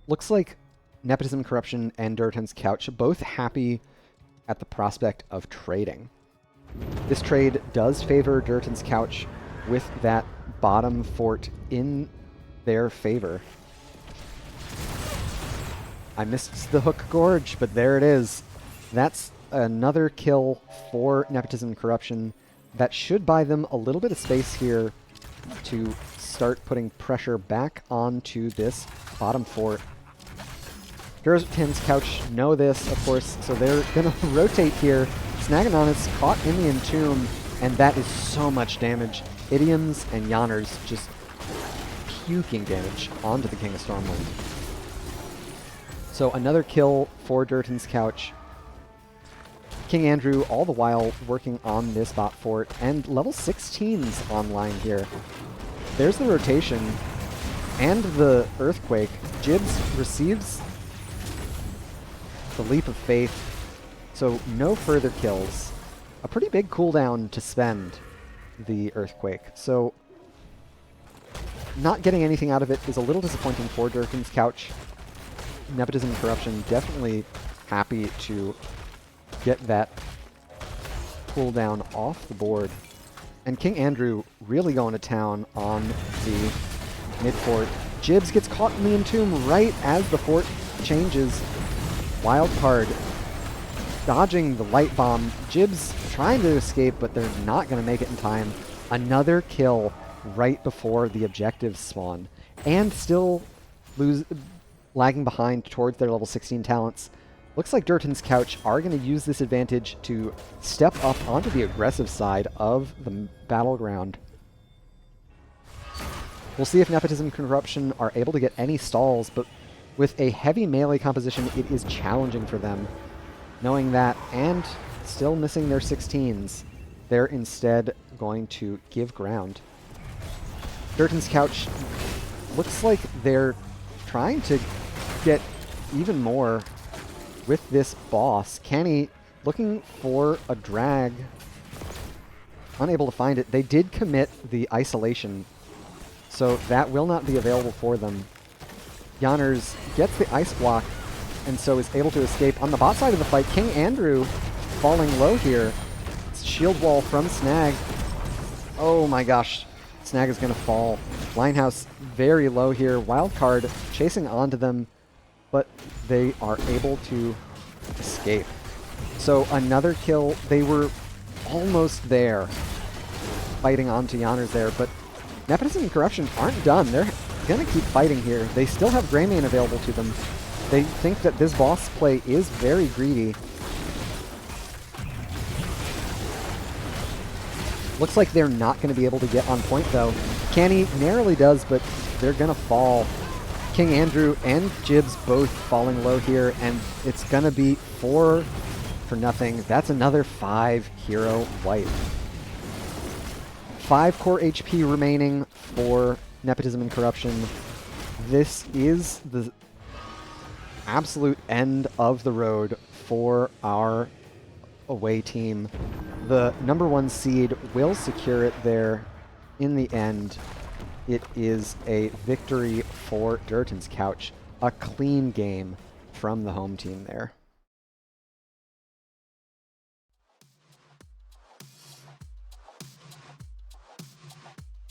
looks like Nepotism, Corruption, and Durotan's Couch both happy at the prospect of trading. This trade does favor Durotan's Couch with that bottom fort in their favor. I missed the Hook Gorge, but there it is. That's another kill for Nepotism and Corruption. That should buy them a little bit of space here to start putting pressure back onto this bottom fort. Durotan's Couch know this, of course, so they're going to rotate here. Snaganon is caught in the entomb, and that is so much damage. Idioms and Yanners just puking damage onto the King of Stormwind. So another kill for Durotan's Couch. King Andrew all the while working on this bot fort, and level 16's online here. There's the rotation and the Earthquake. Jibs receives the Leap of Faith, so no further kills. A pretty big cooldown to spend the Earthquake, so not getting anything out of it is a little disappointing for Durotan's Couch. Nepotism and Corruption definitely happy to get that cooldown off the board. And King Andrew really going to town on the mid-fort. Jibs gets caught in the entomb right as the fort changes. Wildcard dodging the light bomb. Jibs trying to escape, but they're not going to make it in time. Another kill right before the objectives spawn. And still lagging behind towards their level 16 talents. Looks like Durotan's Couch are going to use this advantage to step up onto the aggressive side of the battleground. We'll see if Nepotism and Corruption are able to get any stalls, but with a heavy melee composition, it is challenging for them. Knowing that, and still missing their 16s, they're instead going to give ground. Durotan's Couch looks like they're trying to get even more with this boss. Canny looking for a drag. Unable to find it. They did commit the isolation, so that will not be available for them. Yanners gets the ice block, and so is able to escape. On the bot side of the fight, King Andrew falling low here. It's shield wall from Snag. Oh my gosh. Snag is going to fall. Linehouse very low here. Wildcard chasing onto them, but they are able to escape. So another kill. They were almost there, fighting onto Yanners there, but Nepotism and Corruption aren't done. They're going to keep fighting here. They still have Greymane available to them. They think that this boss play is very greedy. Looks like they're not going to be able to get on point, though. Canny narrowly does, but they're going to fall. King Andrew and Jibs both falling low here, and it's going to be 4 for nothing. That's another 5-hero wipe. 5 core HP remaining for Nepotism and Corruption. This is the absolute end of the road for our away team. The number 1 seed will secure it there in the end. It is a victory for Durotan's Couch. A clean game from the home team there.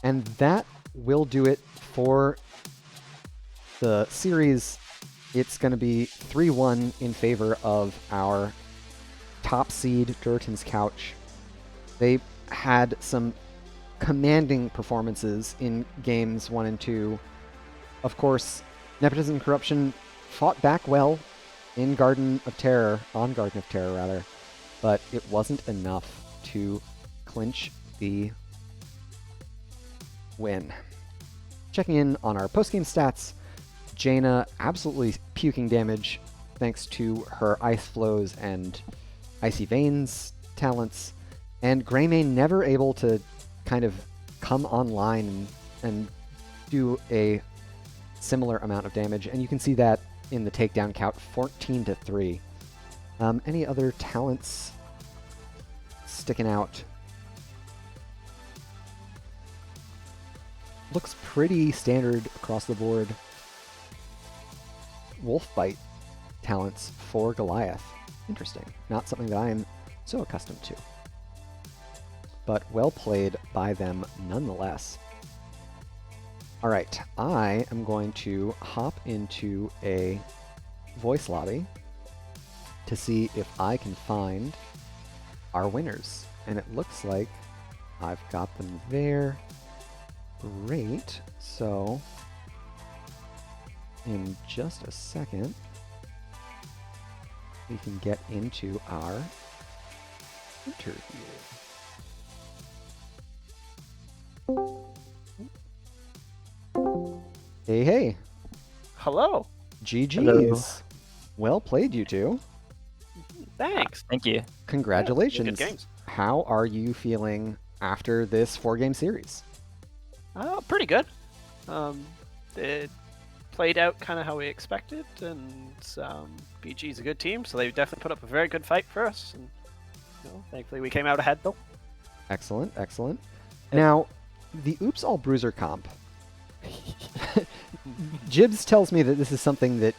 And that will do it for the series. It's going to be 3-1 in favor of our top seed, Durotan's Couch. They had some commanding performances in games 1 and 2. Of course, Nepotism and Corruption fought back well in Garden of Terror, but it wasn't enough to clinch the win. Checking in on our post-game stats, Jaina absolutely puking damage thanks to her Ice Flows and Icy Veins talents, and Greymane never able to kind of come online and do a similar amount of damage, and you can see that in the takedown count, 14-3. Any other talents sticking out? Looks pretty standard across the board. Wolfbite talents for Goliath. Interesting. Not something that I am so accustomed to. But well played by them nonetheless. Alright, I am going to hop into a voice lobby to see if I can find our winners. And it looks like I've got them there. Great. So, in just a second, we can get into our interview. Hey, hey. Hello. GG's. Hello. Well played, you two. Thanks. Thank you. Congratulations. Yeah, good games. How are you feeling after this 4-game series? Pretty good. It played out kind of how we expected, and BG's a good team, so they definitely put up a very good fight for us. And thankfully we came out ahead, though. Excellent, excellent. Now, the Oops All Bruiser comp. Jibs tells me that this is something that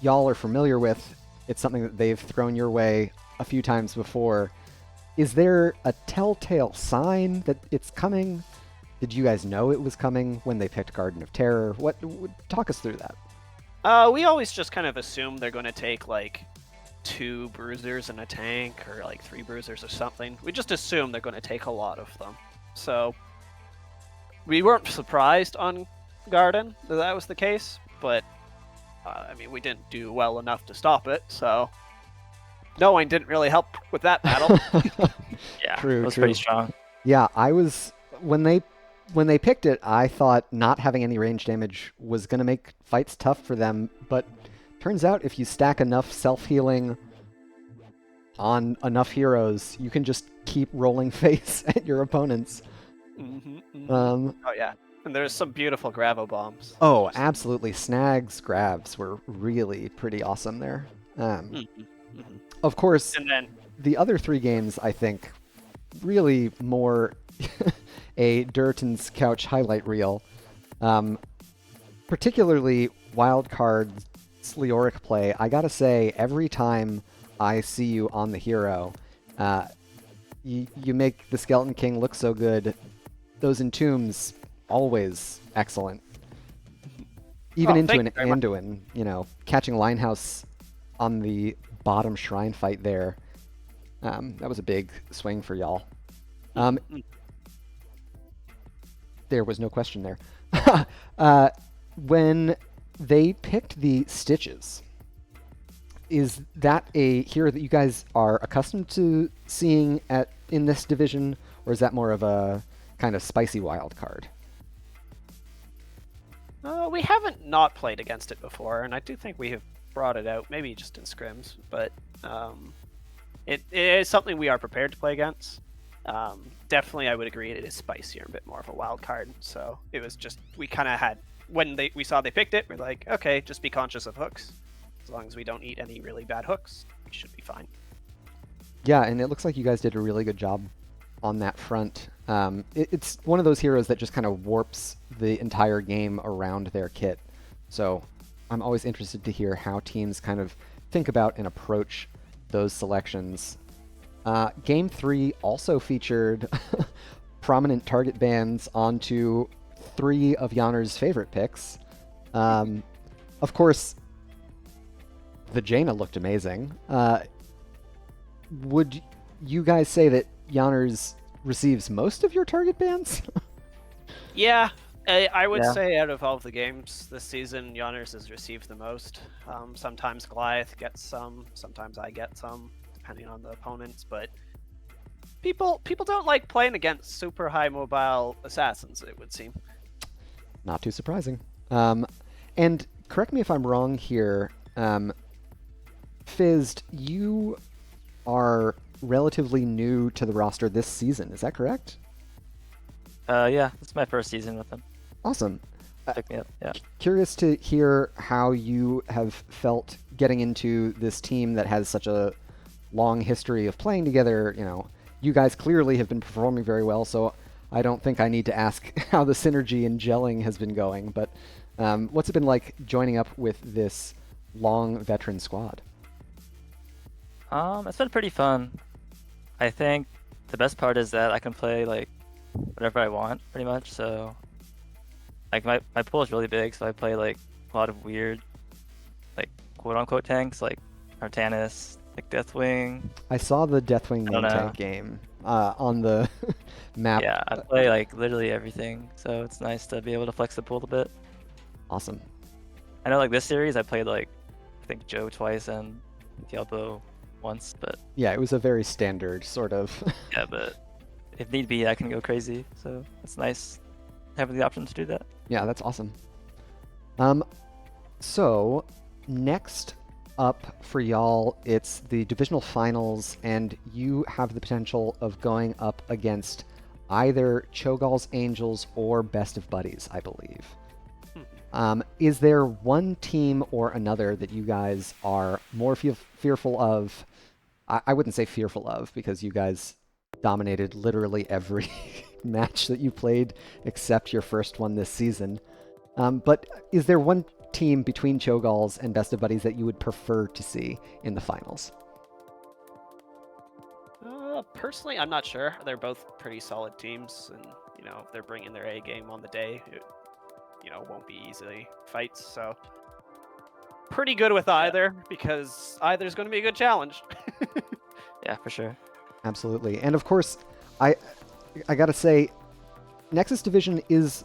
y'all are familiar with. It's something that they've thrown your way a few times before. Is there a telltale sign that it's coming? Did you guys know it was coming when they picked Garden of Terror? Talk us through that. We always just kind of assume they're going to take like 2 bruisers and a tank, or like 3 bruisers or something. We just assume they're going to take a lot of them. So we weren't surprised on Garden that was the case, but I mean, we didn't do well enough to stop it, so knowing didn't really help with that battle. Yeah, True, it was true. pretty strong. Yeah, I was when they picked it, I thought not having any range damage was going to make fights tough for them, but turns out if you stack enough self-healing on enough heroes, you can just keep rolling face at your opponents. Oh yeah, and there's some beautiful Gravo bombs. Oh, absolutely. Snag's grabs were really pretty awesome there. Of course, And then the other 3 games, I think, really more a Durotan's Couch highlight reel. Particularly Wildcard's Leoric play. I gotta say, every time I see you on the hero, you make the Skeleton King look so good. Those entombs, always excellent. Even into an Anduin, catching Linehouse on the bottom shrine fight there. That was a big swing for y'all. There was no question there. When they picked the Stitches, is that a hero that you guys are accustomed to seeing in this division, or is that more of a kind of spicy wild card? We haven't not played against it before, and I do think we have brought it out, maybe just in scrims, but it is something we are prepared to play against. Definitely, I would agree it is spicier, a bit more of a wild card. So it was just we kind of had when we saw they picked it, we're like, okay, just be conscious of hooks. As long as we don't eat any really bad hooks, we should be fine. Yeah, and it looks like you guys did a really good job on that front. It's one of those heroes that just kind of warps the entire game around their kit. So I'm always interested to hear how teams kind of think about and approach those selections. Game 3 also featured prominent target bans onto 3 of Yanner's favorite picks. Of course, the Jaina looked amazing. Would you guys say that Yanner's receives most of your target bans? Yeah, I would Yeah. say out of all of the games this season, Yonners has received the most. Sometimes Goliath gets some, sometimes I get some, depending on the opponents. But people don't like playing against super high mobile assassins, it would seem. Not too surprising. And correct me if I'm wrong here, Fizzed, you are relatively new to the roster this season. Is that correct? Yeah, this is my first season with them. Awesome. Pick me up. Yeah. Curious to hear how you have felt getting into this team that has such a long history of playing together. You know, you guys clearly have been performing very well, so I don't think I need to ask how the synergy and gelling has been going. But what's it been like joining up with this long veteran squad? It's been pretty fun. I think the best part is that I can play like whatever I want, pretty much. So, like my pool is really big, so I play like a lot of weird, like quote unquote tanks, like Artanis, like Deathwing. I saw the Deathwing I don't main know. tank game on the map. Yeah, I play like literally everything, so it's nice to be able to flex the pool a bit. Awesome. I know like this series I played like I think Joe twice and Diablo once, but Yeah, it was a very standard sort of. yeah, but if need be, I can go crazy. So it's nice having the option to do that. Yeah, that's awesome. So next up for y'all, it's the divisional finals, and you have the potential of going up against either Cho'Gall's Angels or Best of Buddies, I believe. Is there one team or another that you guys are more fearful of? I wouldn't say fearful of, because you guys dominated literally every match that you played except your first one this season. But is there one team between Cho'Gall's and Best of Buddies that you would prefer to see in the finals? Personally, I'm not sure. They're both pretty solid teams, and if they're bringing their A game on the day, it won't be easy fights. So pretty good with either, because either's going to be a good challenge. Yeah, for sure. Absolutely. And of course, I gotta say, Nexus Division is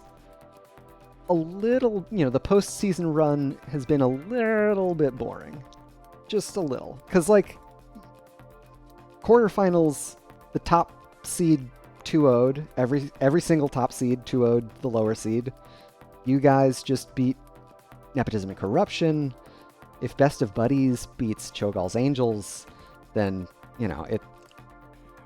a little, the postseason run has been a little bit boring. Just a little. Because, like, quarterfinals, the top seed 2-0'd, every single top seed 2-0'd the lower seed. You guys just beat Nepotism and Corruption. If Best of Buddies beats Cho'Gall's Angels, then,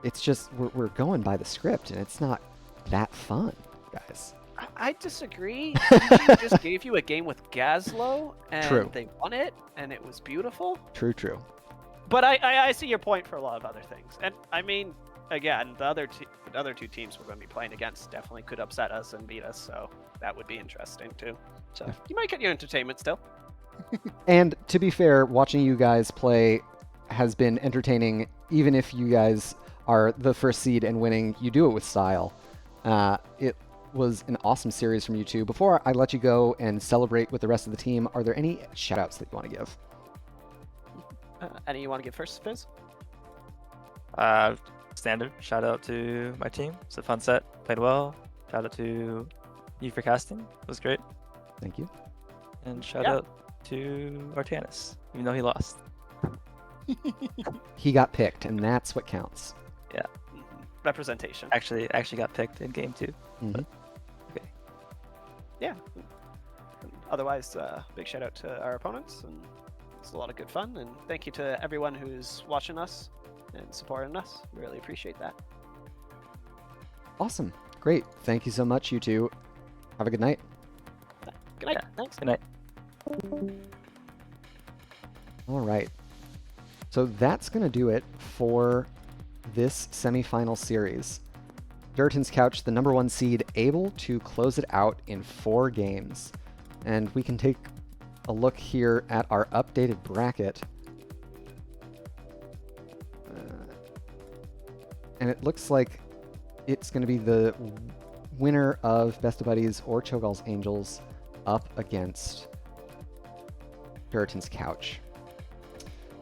it's just, we're going by the script, and it's not that fun, guys. I disagree. BG just gave you a game with Gazlo, and True. they won it, and it was beautiful. True. But I see your point for a lot of other things. And, I mean, again, the other two teams we're going to be playing against definitely could upset us and beat us, so that would be interesting, too. So you might get your entertainment still. And to be fair, watching you guys play has been entertaining, even if you guys are the first seed and winning. You do it with style. It was an awesome series from you two. Before I let you go and celebrate with the rest of the team, are there any shoutouts that you want to give? Any you want to give first, Fizz? Standard. Shout out to my team. It's a fun set. Played well. Shout out to you for casting. It was great. Thank you. And shout out to Artanis, even though he lost. He got picked, and that's what counts. Yeah. Representation. Actually got picked in game 2. Mhm. Okay. Yeah. And otherwise, big shout out to our opponents, and it's a lot of good fun. And thank you to everyone who's watching us and supporting us. We really appreciate that. Awesome. Great. Thank you so much, you two. Have a good night. Good night. Yeah. Thanks. Good night. All right. So that's going to do it for this semifinal series. Durotan's Couch, the number 1 seed, able to close it out in 4 games. And we can take a look here at our updated bracket. And it looks like it's going to be the winner of Best of Buddies or Cho'Gall's Angels up against Durotan's Couch.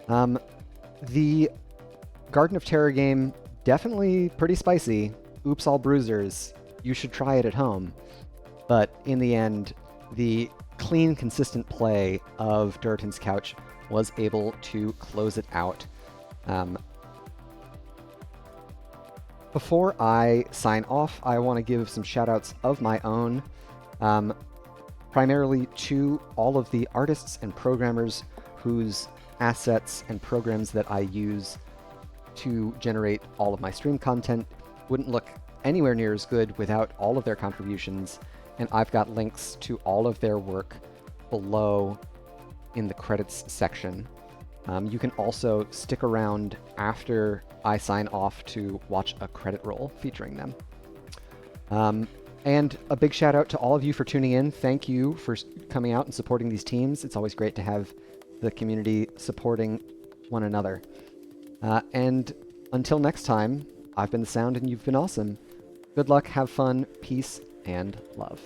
The Garden of Terror game, definitely pretty spicy. Oops, all bruisers. You should try it at home. But in the end, the clean, consistent play of Durotan's Couch was able to close it out. Before I sign off, I want to give some shout-outs of my own, primarily to all of the artists and programmers whose assets and programs that I use to generate all of my stream content wouldn't look anywhere near as good without all of their contributions, and I've got links to all of their work below in the credits section. You can also stick around after I sign off to watch a credit roll featuring them. And a big shout out to all of you for tuning in. Thank you for coming out and supporting these teams. It's always great to have the community supporting one another. And until next time, I've been The Sound and you've been awesome. Good luck, have fun, peace, and love.